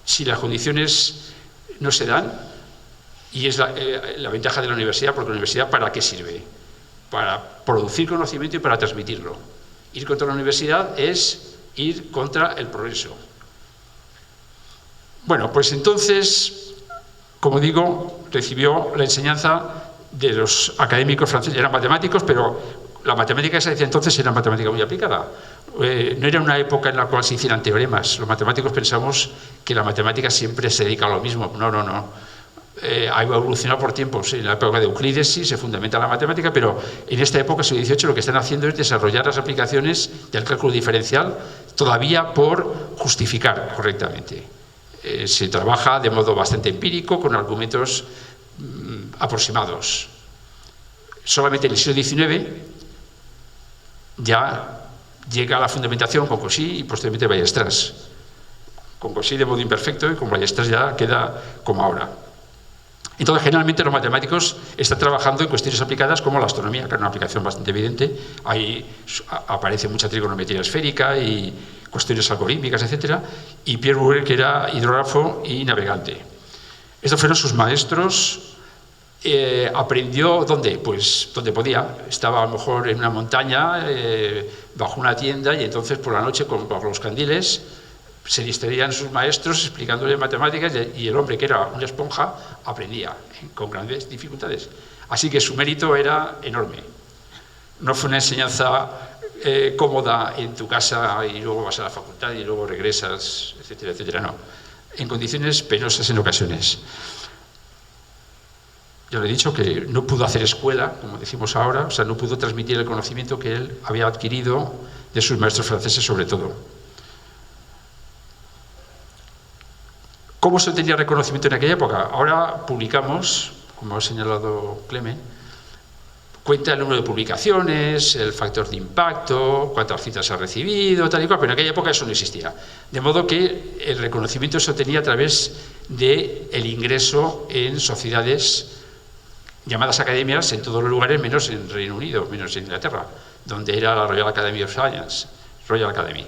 Si las condiciones no se dan, y es la ventaja de la universidad, porque la universidad ¿para qué sirve? Para producir conocimiento y para transmitirlo. Ir contra la universidad es ir contra el progreso. Bueno, pues entonces, como digo, recibió la enseñanza de los académicos franceses. Eran matemáticos, pero la matemática que se decía entonces era matemática muy aplicada. No era una época en la cual se hicieran teoremas. Los matemáticos pensamos que la matemática siempre se dedica a lo mismo. No, no, no. Ha evolucionado por tiempos. En la época de Euclides sí se fundamenta la matemática, pero en esta época, siglo XVIII, lo que están haciendo es desarrollar las aplicaciones del cálculo diferencial todavía por justificar correctamente. Se trabaja de modo bastante empírico, con argumentos aproximados. Solamente en el siglo XIX ya llega la fundamentación con Cauchy y posteriormente Weierstrass. Con Cauchy de modo imperfecto y con Weierstrass ya queda como ahora. Entonces, generalmente los matemáticos están trabajando en cuestiones aplicadas como la astronomía, que es una aplicación bastante evidente. Ahí aparece mucha trigonometría esférica y cuestiones algorítmicas, etc. Y Pierre Bouguer, que era hidrógrafo y navegante. Estos fueron sus maestros. Aprendió ¿dónde? Pues donde podía. Estaba a lo mejor en una montaña, bajo una tienda, y entonces por la noche, bajo los candiles, se distraían sus maestros explicándole matemáticas, y el hombre, que era una esponja, aprendía con grandes dificultades. Así que su mérito era enorme. No fue una enseñanza cómoda en tu casa y luego vas a la facultad y luego regresas, etcétera, etcétera. No. En condiciones penosas en ocasiones. Yo le he dicho que no pudo hacer escuela, como decimos ahora, o sea, no pudo transmitir el conocimiento que él había adquirido de sus maestros franceses, sobre todo. ¿Cómo se obtenía reconocimiento en aquella época? Ahora publicamos, como ha señalado Clemen, cuenta el número de publicaciones, el factor de impacto, cuántas citas ha recibido, tal y cual, pero en aquella época eso no existía. De modo que el reconocimiento se obtenía a través del ingreso en sociedades llamadas academias en todos los lugares, menos en Reino Unido, menos en Inglaterra, donde era la Royal Academy of Science, Royal Academy.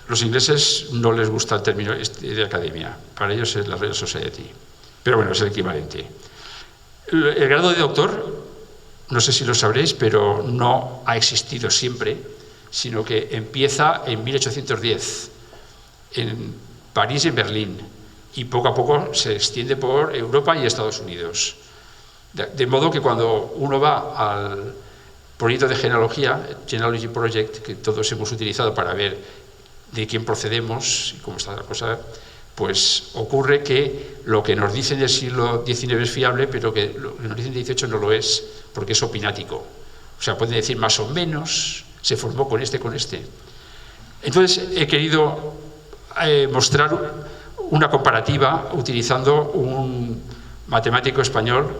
Los ingleses no les gusta el término de academia, para ellos es la Royal Society, pero bueno, es el equivalente. El grado de doctor, no sé si lo sabréis, pero no ha existido siempre, sino que empieza en 1810, en París y en Berlín, y poco a poco se extiende por Europa y Estados Unidos. De modo que cuando uno va al proyecto de genealogía, Genealogy Project, que todos hemos utilizado para ver de quién procedemos y cómo está la cosa, pues ocurre que lo que nos dicen del siglo XIX es fiable, pero que lo que nos dicen del XVIII no lo es, porque es opinático. O sea, pueden decir más o menos, se formó con este. Entonces, he querido mostrar una comparativa utilizando un matemático español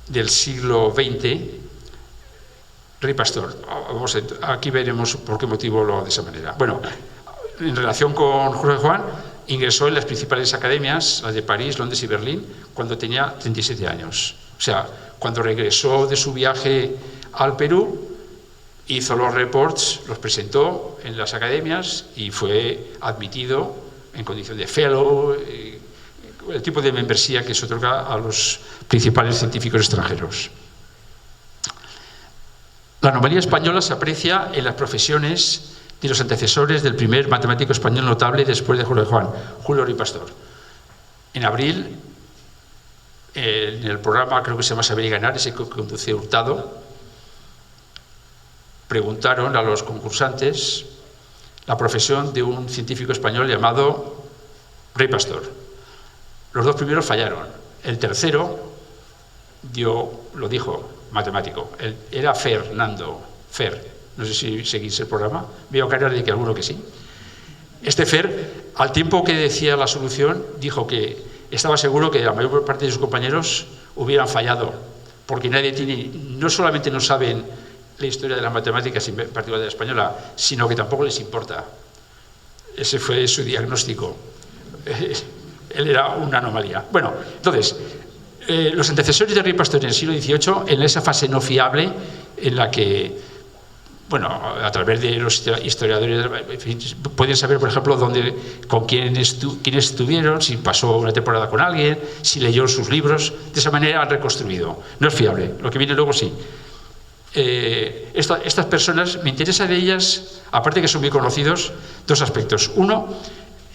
del siglo XX, Rey Pastor. Aquí veremos por qué motivo lo hago de esa manera. Bueno, en relación con Jorge Juan, ingresó en las principales academias, las de París, Londres y Berlín, cuando tenía 37 años. O sea, cuando regresó de su viaje al Perú, hizo los reports, los presentó en las academias y fue admitido en condición de fellow, el tipo de membresía que se otorga a los principales científicos extranjeros. La anomalía española se aprecia en las profesiones de los antecesores del primer matemático español notable después de Jorge Juan, Julio Rey Pastor. En abril, en el programa, creo que se llama Saber y Ganar, ese que conduce Hurtado, preguntaron a los concursantes la profesión de un científico español llamado Rey Pastor. Los dos primeros fallaron. El tercero lo dijo, matemático. Era Fernando Fer. No sé si seguís el programa. Veo caras de que alguno que sí. Este Fer, al tiempo que decía la solución, dijo que estaba seguro que la mayor parte de sus compañeros hubieran fallado, porque no solamente no saben la historia de las matemáticas, en particular de la española, sino que tampoco les importa. Ese fue su diagnóstico. Él era una anomalía. Bueno, entonces, los antecesores de Rey Pastor en el siglo XVIII, en esa fase no fiable, en la que, bueno, a través de los historiadores pueden saber, por ejemplo, quiénes estuvieron, si pasó una temporada con alguien, si leyó sus libros. De esa manera han reconstruido. No es fiable. Lo que viene luego sí. Estas personas, me interesa de ellas, aparte que son muy conocidos, dos aspectos. Uno,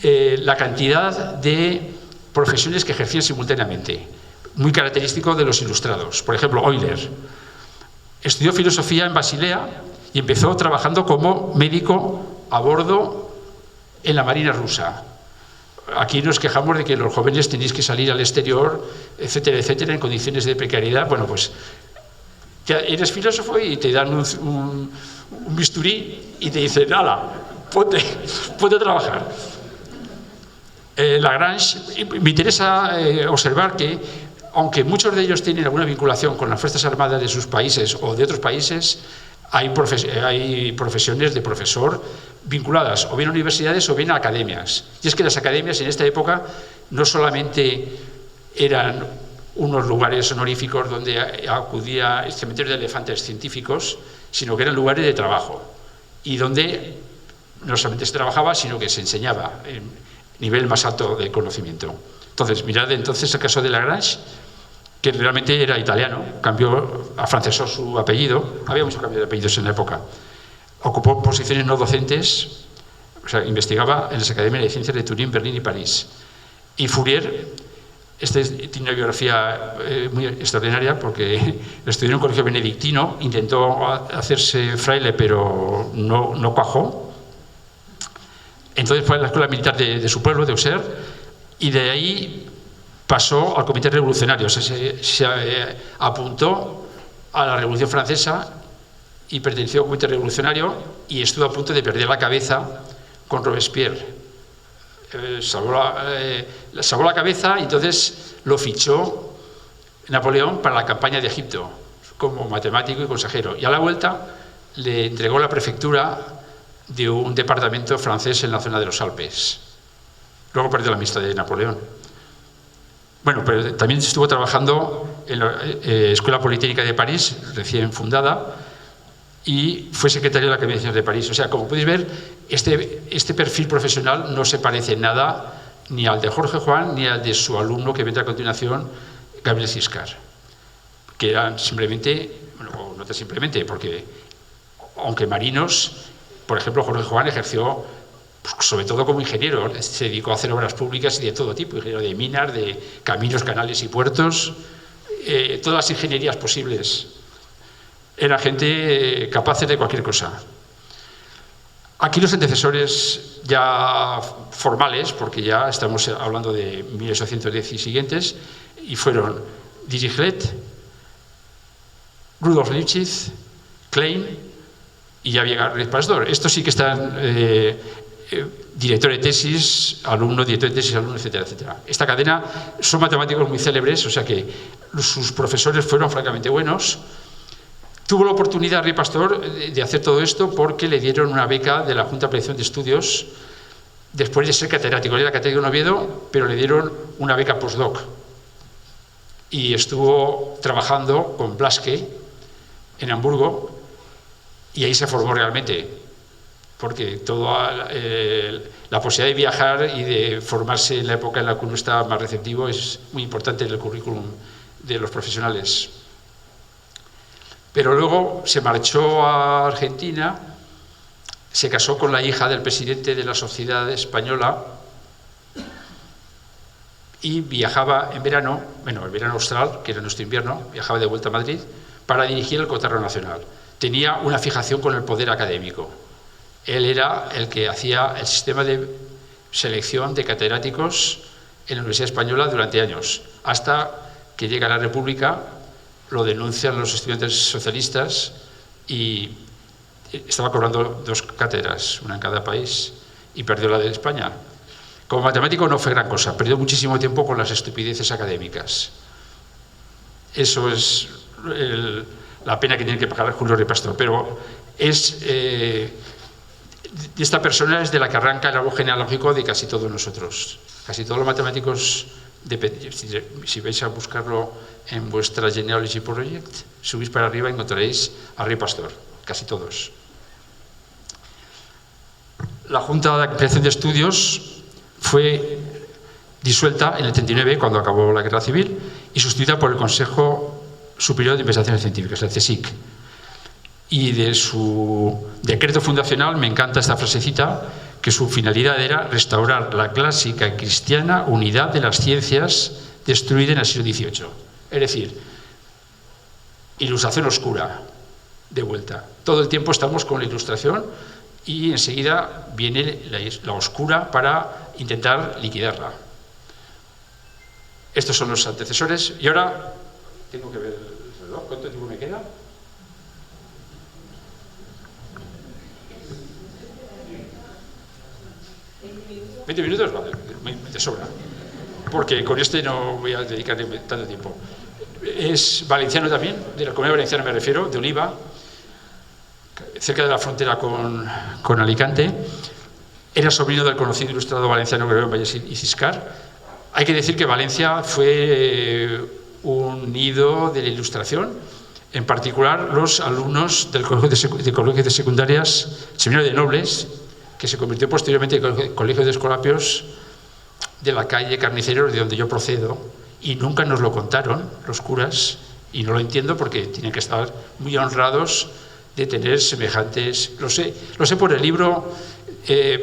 la cantidad de profesiones que ejercían simultáneamente, muy característico de los ilustrados. Por ejemplo, Euler estudió filosofía en Basilea y empezó trabajando como médico a bordo en la Marina rusa. Aquí nos quejamos de que los jóvenes tenéis que salir al exterior, etcétera, etcétera, en condiciones de precariedad. Bueno, pues eres filósofo y te dan un bisturí y te dicen, hala, ponte a trabajar. Lagrange, me interesa observar que, aunque muchos de ellos tienen alguna vinculación con las Fuerzas Armadas de sus países o de otros países, hay profesiones de profesor vinculadas o bien a universidades o bien a academias. Y es que las academias en esta época no solamente eran unos lugares honoríficos donde acudía el cementerio de elefantes científicos, sino que eran lugares de trabajo y donde no solamente se trabajaba, sino que se enseñaba en nivel más alto de conocimiento. Entonces, mirad entonces el caso de Lagrange, que realmente era italiano, afrancesó su apellido, había mucho cambio de apellidos en la época, ocupó posiciones no docentes, o sea, investigaba en las academias de ciencias de Turín, Berlín y París. Y Fourier, tiene una biografía muy extraordinaria porque estudió en un colegio benedictino, intentó hacerse fraile pero no cuajó. Entonces fue a la escuela militar de su pueblo, de Auxerre, y de ahí pasó al Comité Revolucionario. O sea, se apuntó a la Revolución Francesa y perteneció al Comité Revolucionario y estuvo a punto de perder la cabeza con Robespierre. Salvó la cabeza y entonces lo fichó Napoleón para la campaña de Egipto como matemático y consejero, y a la vuelta le entregó la prefectura de un departamento francés en la zona de los Alpes. Luego perdió la amistad de Napoleón. Bueno, pero también estuvo trabajando en la Escuela Politécnica de París, recién fundada, y fue secretario de la Academia de Ciencias de París. O sea, como podéis ver, este perfil profesional no se parece en nada ni al de Jorge Juan ni al de su alumno que vendrá a continuación, Gabriel Ciscar, que eran simplemente, bueno, no tan simplemente, porque aunque marinos, por ejemplo, Jorge Juan ejerció sobre todo como ingeniero, se dedicó a hacer obras públicas y de todo tipo, ingeniero de minas, de caminos, canales y puertos, todas las ingenierías posibles. Era gente capaz de cualquier cosa. Aquí los antecesores ya formales, porque ya estamos hablando de 1810 y siguientes, y fueron Dirichlet, Rudolf Lipschitz, Klein y ya llega Ruiz Pastor. Estos sí que están director de tesis, alumno, director de tesis, alumno, etcétera, etcétera. Esta cadena son matemáticos muy célebres, o sea que sus profesores fueron francamente buenos. Tuvo la oportunidad Ruiz Pastor de hacer todo esto porque le dieron una beca de la Junta de Planificación de Estudios después de ser catedrático. Él era catedrático en Oviedo, pero le dieron una beca postdoc. Y estuvo trabajando con Blaschke en Hamburgo y ahí se formó realmente, porque toda la posibilidad de viajar y de formarse en la época en la que uno está más receptivo es muy importante en el currículum de los profesionales. Pero luego se marchó a Argentina, se casó con la hija del presidente de la Sociedad Española y viajaba en verano, bueno, el verano austral, que era nuestro invierno, viajaba de vuelta a Madrid para dirigir el Cotarro Nacional. Tenía una fijación con el poder académico. Él era el que hacía el sistema de selección de catedráticos en la Universidad Española durante años, hasta que llega la República, lo denuncian los estudiantes socialistas y estaba cobrando 2 cátedras, una en cada país, y perdió la de España. Como matemático no fue gran cosa, perdió muchísimo tiempo con las estupideces académicas. Eso es la pena que tiene que pagar Julio Ruiz Pastor, pero esta persona es de la que arranca el árbol genealógico de casi todos nosotros. Casi todos los matemáticos, si vais a buscarlo en vuestra Genealogy Project, subís para arriba y encontraréis a Ruiz Pastor, casi todos. La Junta de Creación de Estudios fue disuelta en el 39, cuando acabó la Guerra Civil, y sustituida por el Consejo Superior de Investigaciones Científicas, el CSIC. Y de su decreto fundacional me encanta esta frasecita, que su finalidad era restaurar la clásica y cristiana unidad de las ciencias destruida en el siglo XVIII. Es decir, ilustración oscura, de vuelta. Todo el tiempo estamos con la ilustración y enseguida viene la oscura para intentar liquidarla. Estos son los antecesores. Y ahora tengo que ver el reloj. ¿Cuánto tiempo me queda? ¿20 minutos? Vale, me sobra. Porque con este no voy a dedicarle tanto tiempo. Es valenciano también, de la Comunidad Valenciana me refiero, de Oliva, cerca de la frontera con Alicante. Era sobrino del conocido ilustrador valenciano Gregorio Valles y Ciscar. Hay que decir que Valencia fue un nido de la ilustración, en particular los alumnos del Colegio de Secundarias Seminario de Nobles, que se convirtió posteriormente en el Colegio de Escolapios de la calle Carniceros, de donde yo procedo, y nunca nos lo contaron los curas, y no lo entiendo porque tienen que estar muy honrados de tener semejantes. Lo sé por el libro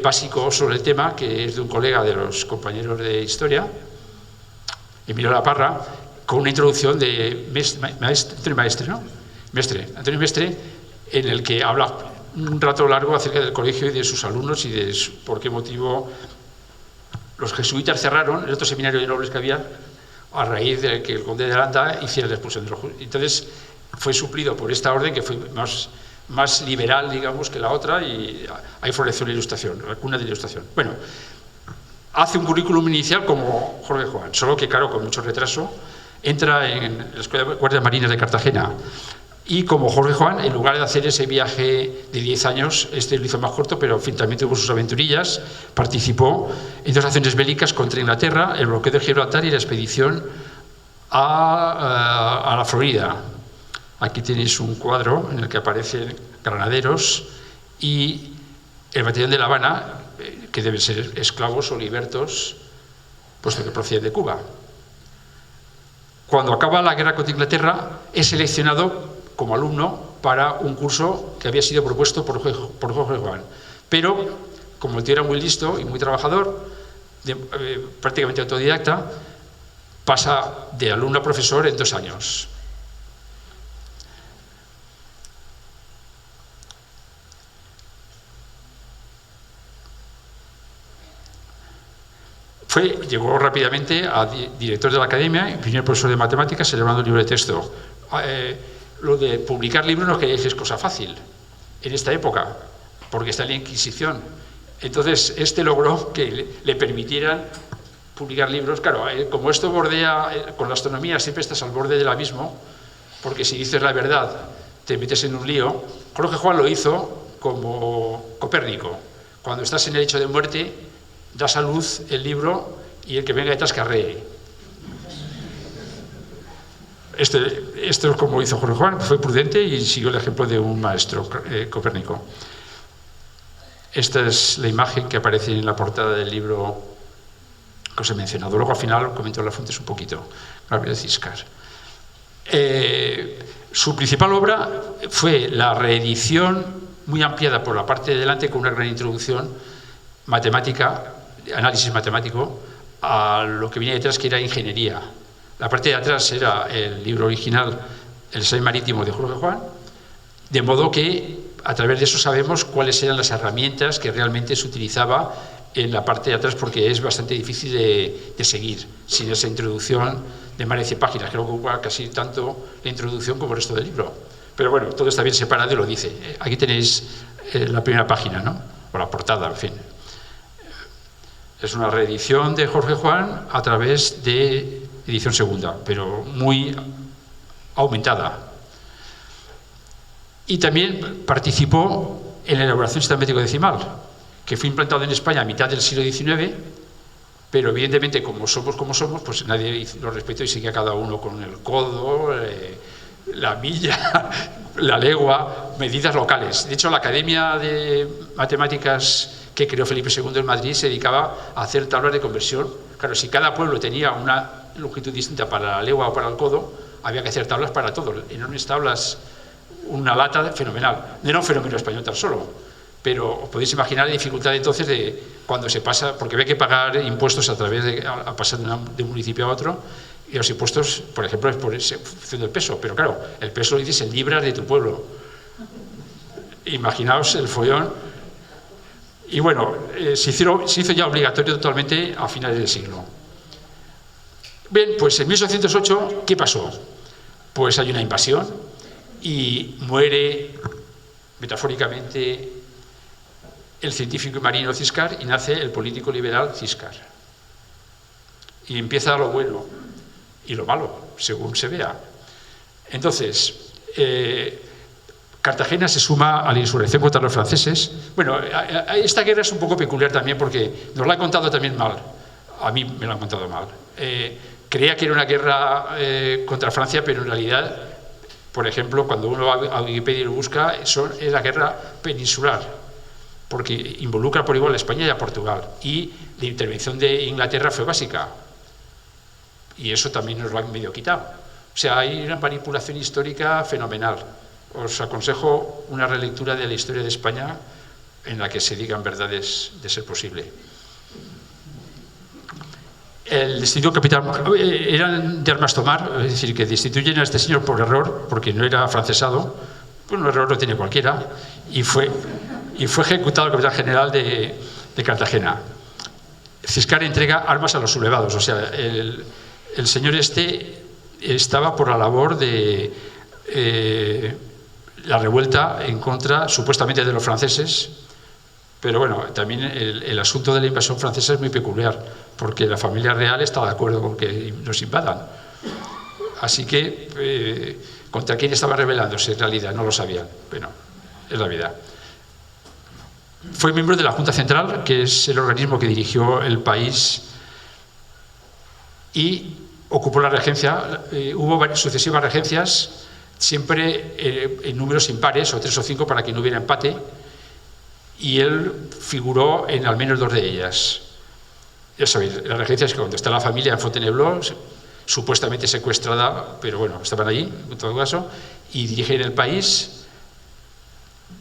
básico sobre el tema, que es de un colega de los compañeros de historia, Emilio Laparra, con una introducción de Antonio Mestre, en el que habla un rato largo acerca del colegio y de sus alumnos y de por qué motivo los jesuitas cerraron el otro seminario de nobles que había a raíz de que el conde de Aranda hiciera la expulsión de los judíos. Entonces fue suplido por esta orden, que fue más liberal, digamos, que la otra, y ahí floreció la ilustración, la cuna de la ilustración. Bueno, hace un currículum inicial como Jorge Juan, solo que, claro, con mucho retraso, entra en la Escuela de Guardias Marinas de Cartagena. Y como Jorge Juan, en lugar de hacer ese viaje de 10 años, este lo hizo más corto, pero en fin, también tuvo sus aventurillas. Participó en 2 acciones bélicas contra Inglaterra, el bloqueo de Gibraltar y la expedición a la Florida. Aquí tenéis un cuadro en el que aparecen granaderos y el batallón de La Habana, que deben ser esclavos o libertos, puesto que proceden de Cuba. Cuando acaba la guerra contra Inglaterra, es seleccionado como alumno para un curso que había sido propuesto por Jorge Juan. Pero, como el tío era muy listo y muy trabajador, prácticamente autodidacta, pasa de alumno a profesor en 2 años. Llegó rápidamente a director de la academia y primer profesor de matemáticas, celebrando un libro de texto. Lo de publicar libros no quería decir es cosa fácil en esta época, porque está en la Inquisición. Entonces, logró que le permitieran publicar libros. Claro, como esto bordea, con la astronomía siempre estás al borde del abismo, porque si dices la verdad te metes en un lío. Jorge Juan lo hizo como Copérnico. Cuando estás en el hecho de muerte, das a luz el libro y el que venga detrás carree. Esto es como hizo Jorge Juan, fue prudente y siguió el ejemplo de un maestro, Copérnico. Esta es la imagen que aparece en la portada del libro que os he mencionado. Luego al final comento las fuentes un poquito. Gabriel Ciscar. Su principal obra fue la reedición muy ampliada por la parte de delante con una gran introducción matemática, análisis matemático, a lo que venía detrás, que era ingeniería. La parte de atrás era el libro original, El ensayo marítimo de Jorge Juan, de modo que a través de eso sabemos cuáles eran las herramientas que realmente se utilizaba en la parte de atrás, porque es bastante difícil de seguir sin esa introducción de más de 100 páginas. Creo que ocupa casi tanto la introducción como el resto del libro. Pero bueno, todo está bien separado y lo dice. Aquí tenéis la primera página, ¿no? O la portada, en fin. Es una reedición de Jorge Juan a través de edición segunda, pero muy aumentada. Y también participó en la elaboración del sistema métrico decimal, que fue implantado en España a mitad del siglo XIX, pero evidentemente como somos, pues nadie lo respetó y seguía cada uno con el codo, la milla, la legua, medidas locales. De hecho, la Academia de Matemáticas que creó Felipe II en Madrid se dedicaba a hacer tablas de conversión. Claro, si cada pueblo tenía una longitud distinta para la legua o para el codo, había que hacer tablas para todo, enormes tablas, una lata fenomenal. No era un fenómeno español tan solo, pero os podéis imaginar la dificultad entonces de cuando se pasa, porque había que pagar impuestos a través de a pasar de un municipio a otro, y los impuestos, por ejemplo, es por función del peso, pero claro, el peso lo dices en libras de tu pueblo. Imaginaos el follón. Y bueno, se hizo ya obligatorio totalmente a finales del siglo. Bien, pues en 1808, ¿qué pasó? Pues hay una invasión y muere, metafóricamente, el científico y marino Ciscar y nace el político liberal Ciscar. Y empieza lo bueno y lo malo, según se vea. Entonces, Cartagena se suma a la insurrección contra los franceses. Bueno, esta guerra es un poco peculiar también porque nos la han contado también mal. A mí me la han contado mal. Creía que era una guerra contra Francia, pero en realidad, por ejemplo, cuando uno va a Wikipedia y lo busca, es la guerra peninsular, porque involucra por igual a España y a Portugal. Y la intervención de Inglaterra fue básica. Y eso también nos lo han medio quitado. O sea, hay una manipulación histórica fenomenal. Os aconsejo una relectura de la historia de España en la que se digan verdades de ser posible. El destituido capitán eran de armas tomar, es decir, que destituyen a este señor por error, porque no era afrancesado. Bueno, un error lo tiene cualquiera, y fue ejecutado el capitán general de Cartagena. Ciscar entrega armas a los sublevados, o sea, el señor estaba por la labor de la revuelta en contra, supuestamente, de los franceses, pero bueno, también el asunto de la invasión francesa es muy peculiar, porque la familia real está de acuerdo con que nos invadan. Así que, ¿contra quién estaba rebelándose en realidad? No lo sabían. Bueno, es la vida. Fue miembro de la Junta Central, que es el organismo que dirigió el país, y ocupó la regencia. Hubo sucesivas regencias, siempre en números impares, o 3 o 5, para que no hubiera empate, y él figuró en al menos 2 de ellas. Ya sabéis, la regencia es que cuando está la familia en Fontainebleau, supuestamente secuestrada, pero bueno, estaban allí, en todo caso, y dirigen el país,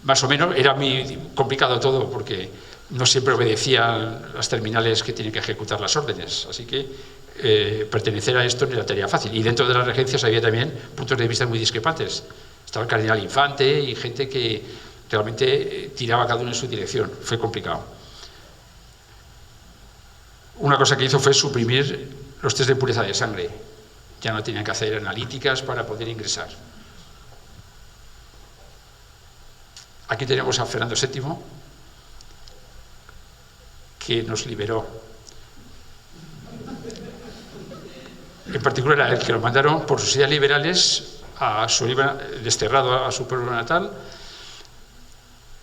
más o menos. Era muy complicado todo, porque no siempre obedecían las terminales que tienen que ejecutar las órdenes, así que pertenecer a esto no era tarea fácil. Y dentro de las regencias había también puntos de vista muy discrepantes. Estaba el cardenal Infante y gente que realmente tiraba cada uno en su dirección. Fue complicado. una cosa que hizo fue suprimir los test de pureza de sangre. Ya no tenían que hacer analíticas para poder ingresar. Aquí tenemos a Fernando VII, que nos liberó. En particular, a él, que lo mandaron por sus ideas liberales desterrado a su pueblo natal.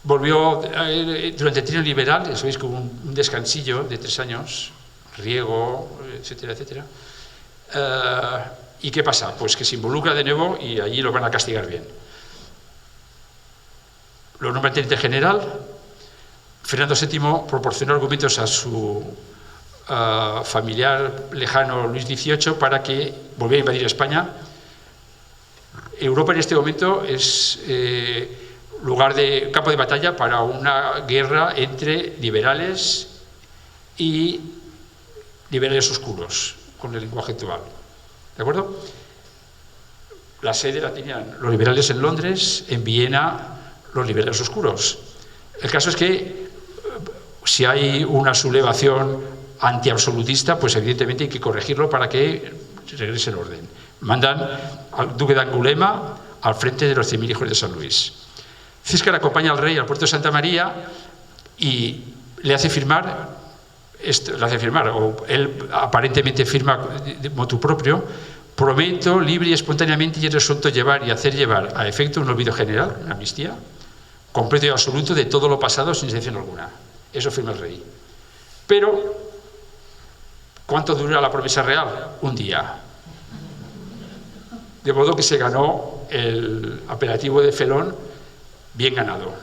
Volvió durante el trienio liberal, ya sabéis que hubo un descansillo de 3 años, riego, etcétera, etcétera. ¿Y qué pasa? Pues que se involucra de nuevo y allí lo van a castigar bien. Lo nombra teniente general. Fernando VII proporcionó argumentos a su familiar lejano Luis XVIII para que volviera a invadir España. Europa en este momento es lugar de campo de batalla para una guerra entre liberales y liberales oscuros, con el lenguaje actual. ¿De acuerdo? La sede la tenían los liberales en Londres, en Viena los liberales oscuros. El caso es que si hay una sublevación antiabsolutista, pues evidentemente hay que corregirlo para que regrese el orden. Mandan al duque de Angulema al frente de los 100.000 hijos de San Luis. Ciscar acompaña al rey al puerto de Santa María y le hace firmar, o él aparentemente firma de motu propio: prometo libre y espontáneamente y resuelto llevar y hacer llevar a efecto un olvido general, una amnistía, completo y absoluto de todo lo pasado sin excepción alguna. Eso firma el rey. Pero, ¿cuánto dura la promesa real? Un día. De modo que se ganó el apelativo de felón bien ganado.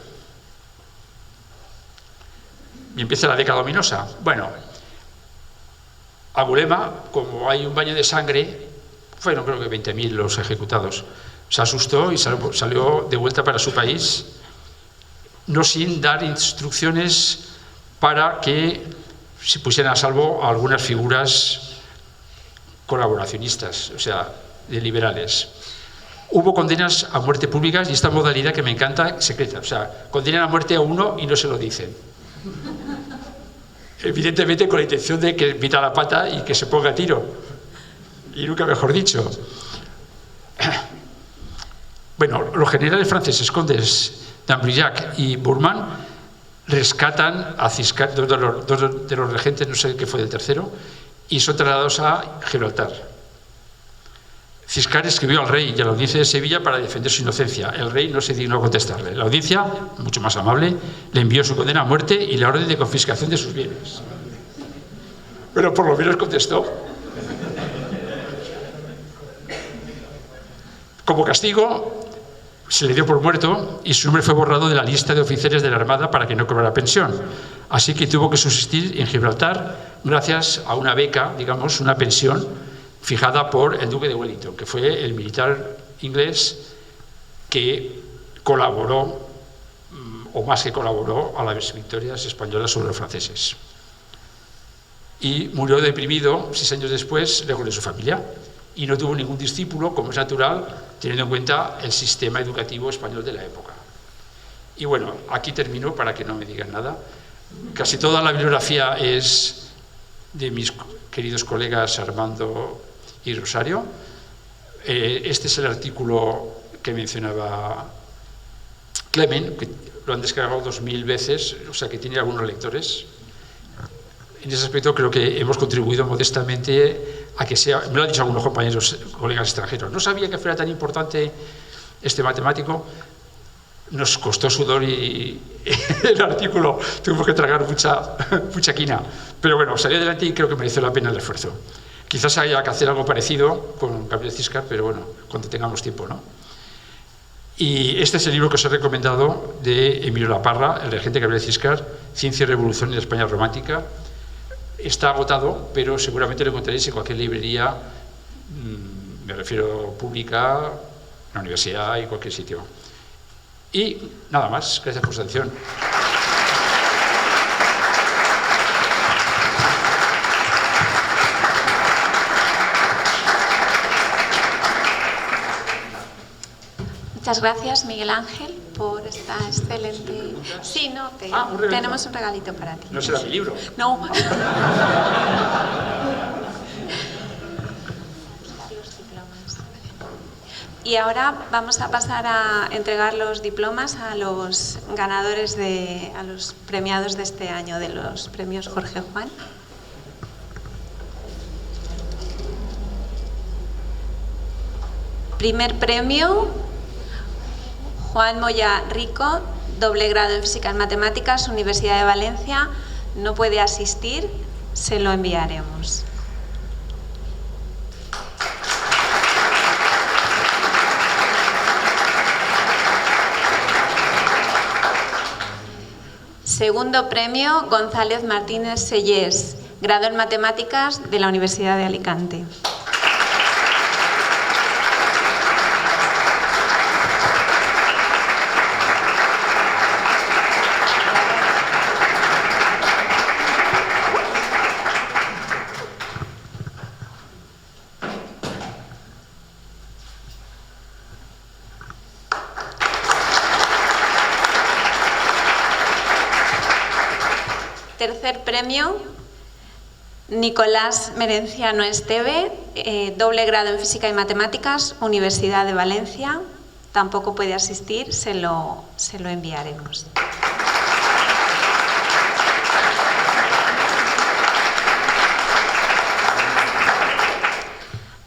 Y empieza la década ominosa. Bueno, Angulema, como hay un baño de sangre, fueron creo que 20.000 los ejecutados. Se asustó y salió de vuelta para su país, no sin dar instrucciones para que se pusieran a salvo a algunas figuras colaboracionistas, o sea, de liberales. Hubo condenas a muerte públicas y esta modalidad que me encanta, secreta. O sea, condenan a muerte a uno y no se lo dicen. Evidentemente con la intención de que meta la pata y que se ponga a tiro. Y nunca mejor dicho. Bueno, los generales franceses, condes d'Ambrillac y Bourman, rescatan a Ciscar, dos de los regentes, no sé qué fue del tercero, y son trasladados a Gibraltar. Ciscar escribió al rey y a la audiencia de Sevilla para defender su inocencia. El rey no se dignó a contestarle. La audiencia, mucho más amable, le envió su condena a muerte y la orden de confiscación de sus bienes. Pero por lo menos contestó. Como castigo, se le dio por muerto y su nombre fue borrado de la lista de oficiales de la Armada para que no cobrara pensión. Así que tuvo que subsistir en Gibraltar gracias a una beca, digamos, una pensión fijada por el duque de Wellington, que fue el militar inglés que colaboró, o más que colaboró, a las victorias españolas sobre los franceses. Y murió deprimido 6 años después, lejos de su familia, y no tuvo ningún discípulo, como es natural, teniendo en cuenta el sistema educativo español de la época. Y bueno, aquí termino para que no me digan nada. Casi toda la bibliografía es de mis queridos colegas Armando y Rosario. Este es el artículo que mencionaba Clement, que lo han descargado 2000 veces, o sea que tiene algunos lectores. En ese aspecto creo que hemos contribuido modestamente a que sea, me lo han dicho algunos compañeros, colegas extranjeros, no sabía que fuera tan importante este matemático. Nos costó sudor y el artículo tuvimos que tragar mucha quina, pero bueno, salió adelante y creo que mereció la pena el esfuerzo. Quizás haya que hacer algo parecido con Gabriel Ciscar, pero bueno, cuando tengamos tiempo, ¿no? Y este es el libro que os he recomendado de Emilio Laparra, el regente Gabriel Ciscar, Ciencia y Revolución en la España Romántica. Está agotado, pero seguramente lo encontraréis en cualquier librería, me refiero pública, en la universidad y cualquier sitio. Y nada más, gracias por su atención. Muchas gracias, Miguel Ángel. por esta excelente... Sí, no, tenemos un regalito para ti. No será mi libro. No. Y ahora vamos a pasar a entregar los diplomas a los ganadores, a los premiados de este año de los premios Jorge Juan. Primer premio, Juan Moya Rico, doble grado en Física y Matemáticas, Universidad de Valencia. No puede asistir, se lo enviaremos. Segundo premio, González Martínez Sellés, grado en Matemáticas de la Universidad de Alicante. Tercer premio, Nicolás Merenciano Esteve, doble grado en Física y Matemáticas, Universidad de Valencia. Tampoco puede asistir, se lo enviaremos.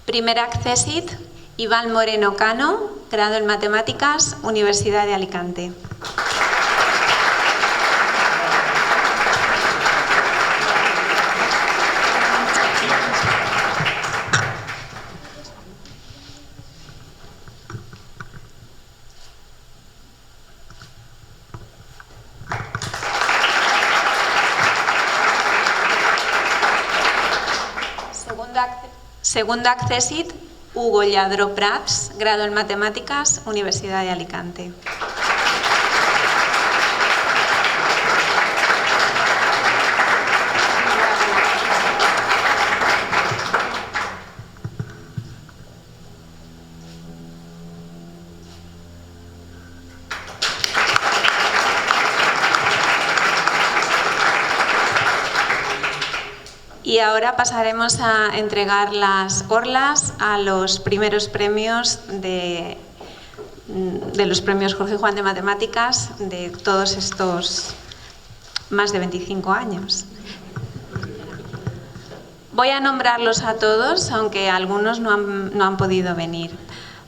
Primer accesit, Iván Moreno Cano, grado en Matemáticas, Universidad de Alicante. Segundo accesit, Hugo Lladró Prats, grado en Matemáticas, Universidad de Alicante. Y ahora pasaremos a entregar las orlas a los primeros premios de los premios Jorge Juan de Matemáticas de todos estos más de 25 años. Voy a nombrarlos a todos, aunque algunos no han podido venir.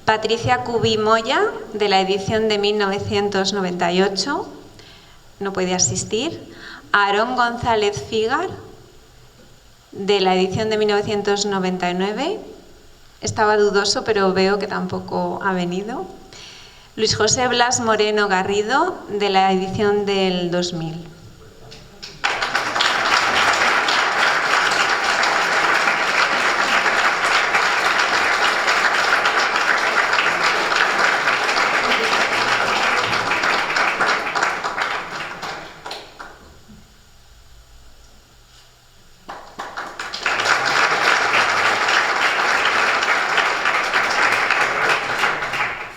Patricia Cubí Moya, de la edición de 1998, no puede asistir. Aarón González Figar, de la edición de 1999, estaba dudoso, pero veo que tampoco ha venido. Luis José Blas Moreno Garrido, de la edición del 2000.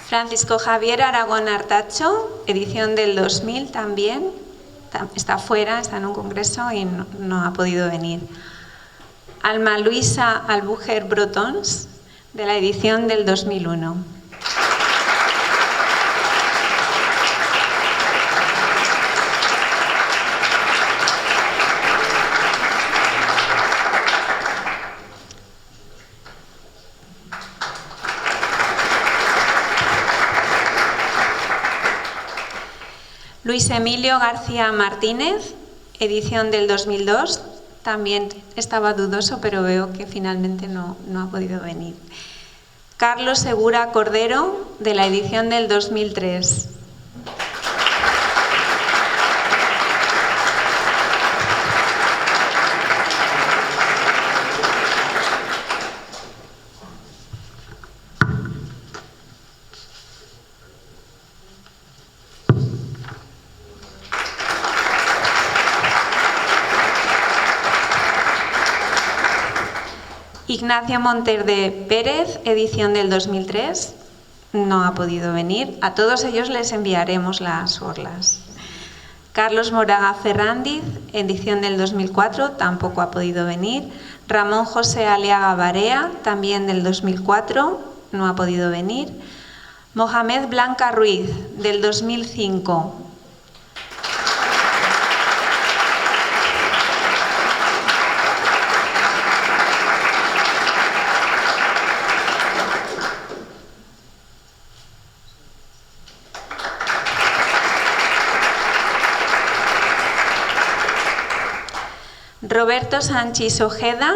Francisco Javier Aragón Artacho, edición del 2000 también, está fuera, está en un congreso y no ha podido venir. Alma Luisa Albujer Brotons, de la edición del 2001. Luis Emilio García Martínez, edición del 2002, también estaba dudoso, pero veo que finalmente no ha podido venir. Carlos Segura Cordero, de la edición del 2003. Ignacio Monterde Pérez, edición del 2003, no ha podido venir. A todos ellos les enviaremos las orlas. Carlos Moraga Ferrandiz, edición del 2004, tampoco ha podido venir. Ramón José Aliaga Barea, también del 2004, no ha podido venir. Mohamed Blanca Ruiz, del 2005. Roberto Sánchez Ojeda,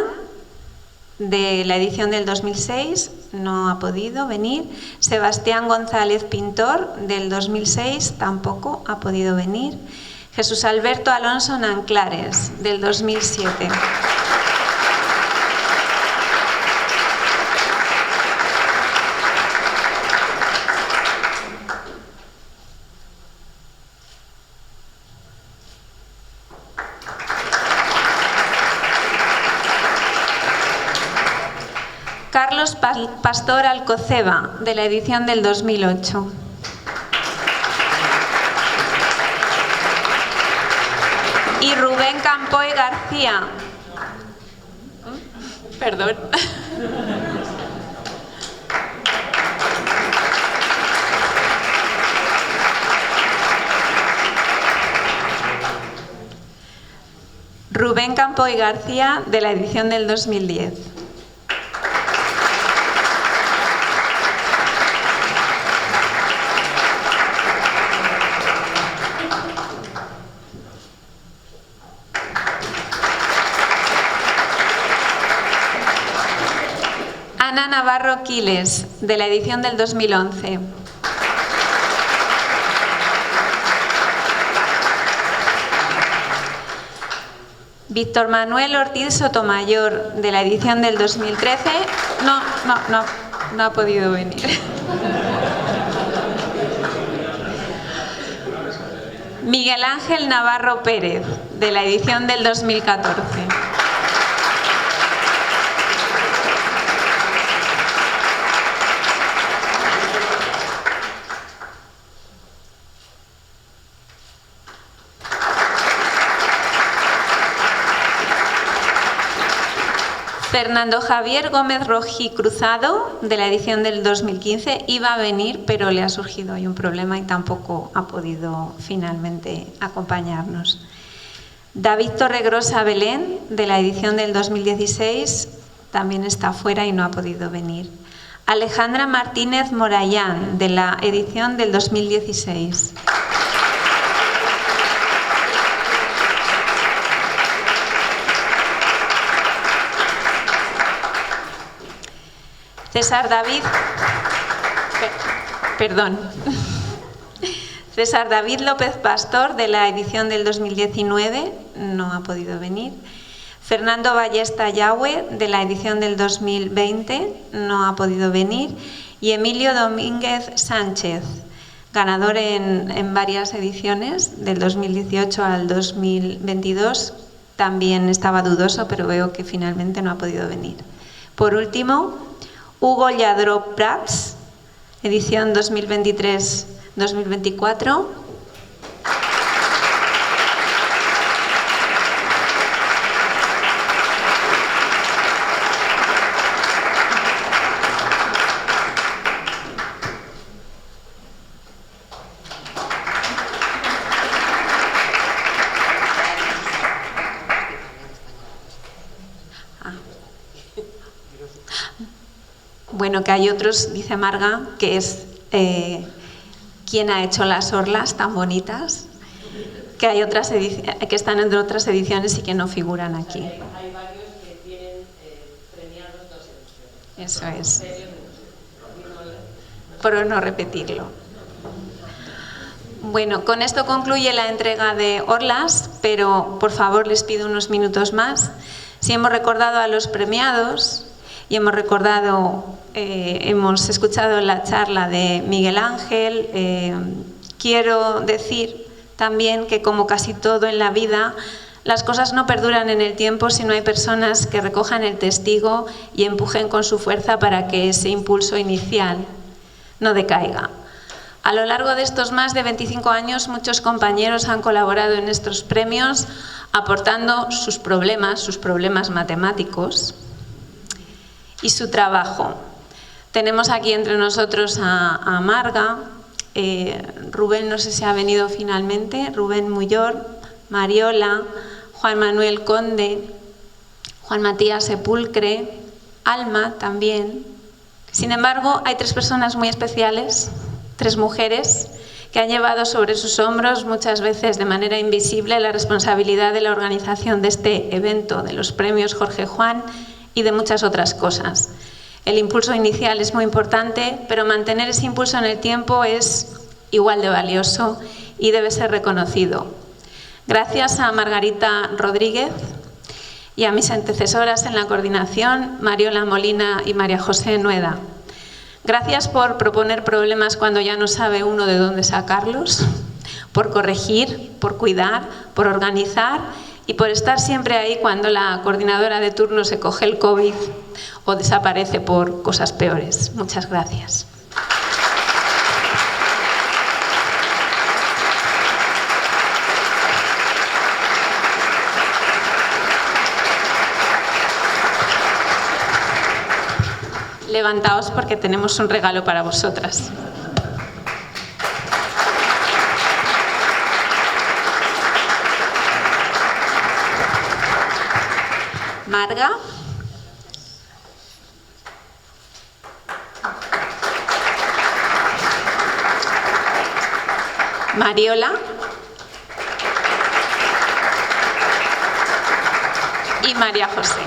de la edición del 2006, no ha podido venir. Sebastián González Pintor, del 2006, tampoco ha podido venir. Jesús Alberto Alonso Nanclares, del 2007. Carlos Pastor Alcoceba, de la edición del 2008. Y Rubén Campoy García. Perdón. Rubén Campoy García, de la edición del 2010. Ana Navarro Quiles, de la edición del 2011. Víctor Manuel Ortiz Sotomayor, de la edición del 2013, no ha podido venir. Miguel Ángel Navarro Pérez, de la edición del 2014. Fernando Javier Gómez Rojí Cruzado, de la edición del 2015, iba a venir, pero le ha surgido hoy un problema y tampoco ha podido finalmente acompañarnos. David Torregrosa Belén, de la edición del 2016, también está fuera y no ha podido venir. Alejandra Martínez Morayán, de la edición del 2016. César David López Pastor, de la edición del 2019, no ha podido venir. Fernando Ballesta Yahue, de la edición del 2020, no ha podido venir. Y Emilio Domínguez Sánchez, ganador en varias ediciones, del 2018 al 2022, también estaba dudoso, pero veo que finalmente no ha podido venir. Por último, Hugo Lladró Prats, edición 2023-2024. Bueno, que hay otros, dice Marga, que es quien ha hecho las orlas tan bonitas, que hay otras que están entre otras ediciones y que no figuran aquí. Hay varios que tienen premiados 2 ediciones. Eso es. Por no repetirlo. Bueno, con esto concluye la entrega de orlas, pero por favor les pido unos minutos más. Si hemos recordado a los premiados y hemos escuchado la charla de Miguel Ángel, quiero decir también que, como casi todo en la vida, las cosas no perduran en el tiempo si no hay personas que recojan el testigo y empujen con su fuerza para que ese impulso inicial no decaiga. A lo largo de estos más de 25 años, muchos compañeros han colaborado en estos premios aportando sus problemas matemáticos y su trabajo. Tenemos aquí entre nosotros a Marga, Rubén, no sé si ha venido finalmente, Rubén Muyor, Mariola, Juan Manuel Conde, Juan Matías Sepulcre, Alma también. Sin embargo, hay 3 personas muy especiales, 3 mujeres que han llevado sobre sus hombros, muchas veces de manera invisible, la responsabilidad de la organización de este evento, de los premios Jorge Juan y de muchas otras cosas. El impulso inicial es muy importante, pero mantener ese impulso en el tiempo es igual de valioso y debe ser reconocido. Gracias a Margarita Rodríguez y a mis antecesoras en la coordinación, Mariola Molina y María José Nueda. Gracias por proponer problemas cuando ya no sabe uno de dónde sacarlos, por corregir, por cuidar, por organizar y por estar siempre ahí cuando la coordinadora de turno se coge el COVID o desaparece por cosas peores. Muchas gracias. Levantaos porque tenemos un regalo para vosotras. Marga. Mariola. Y María José.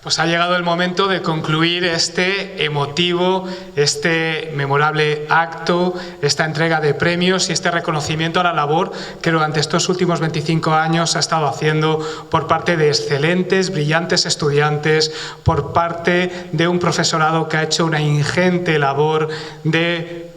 Pues ha llegado el momento de concluir este emotivo, este memorable acto, esta entrega de premios y este reconocimiento a la labor que durante estos últimos 25 años ha estado haciendo por parte de excelentes, brillantes estudiantes, por parte de un profesorado que ha hecho una ingente labor de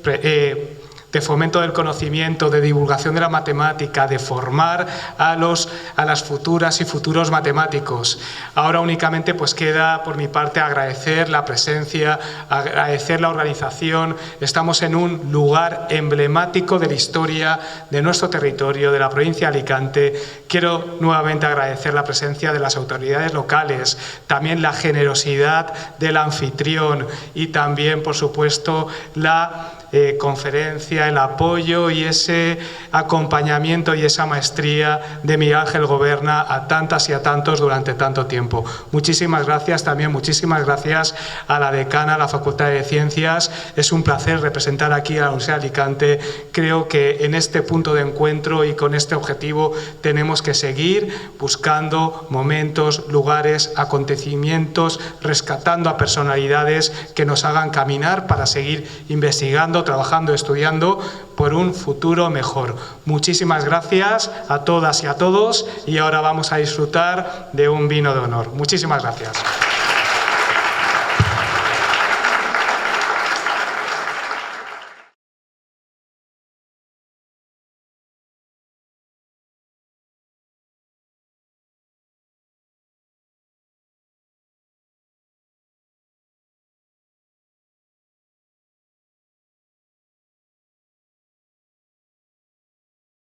fomento del conocimiento, de divulgación de la matemática, de formar a las futuras y futuros matemáticos. Ahora únicamente pues queda por mi parte agradecer la presencia, agradecer la organización. Estamos en un lugar emblemático de la historia de nuestro territorio, de la provincia de Alicante. Quiero nuevamente agradecer la presencia de las autoridades locales, también la generosidad del anfitrión y también, por supuesto, la conferencia, el apoyo y ese acompañamiento y esa maestría de Miguel Ángel Goberna a tantas y a tantos durante tanto tiempo. Muchísimas gracias, también muchísimas gracias a la decana, a la Facultad de Ciencias. Es un placer representar aquí a la Universidad de Alicante. Creo que en este punto de encuentro y con este objetivo tenemos que seguir buscando momentos, lugares, acontecimientos, rescatando a personalidades que nos hagan caminar para seguir investigando, trabajando, estudiando por un futuro mejor. Muchísimas gracias a todas y a todos y ahora vamos a disfrutar de un vino de honor. Muchísimas gracias.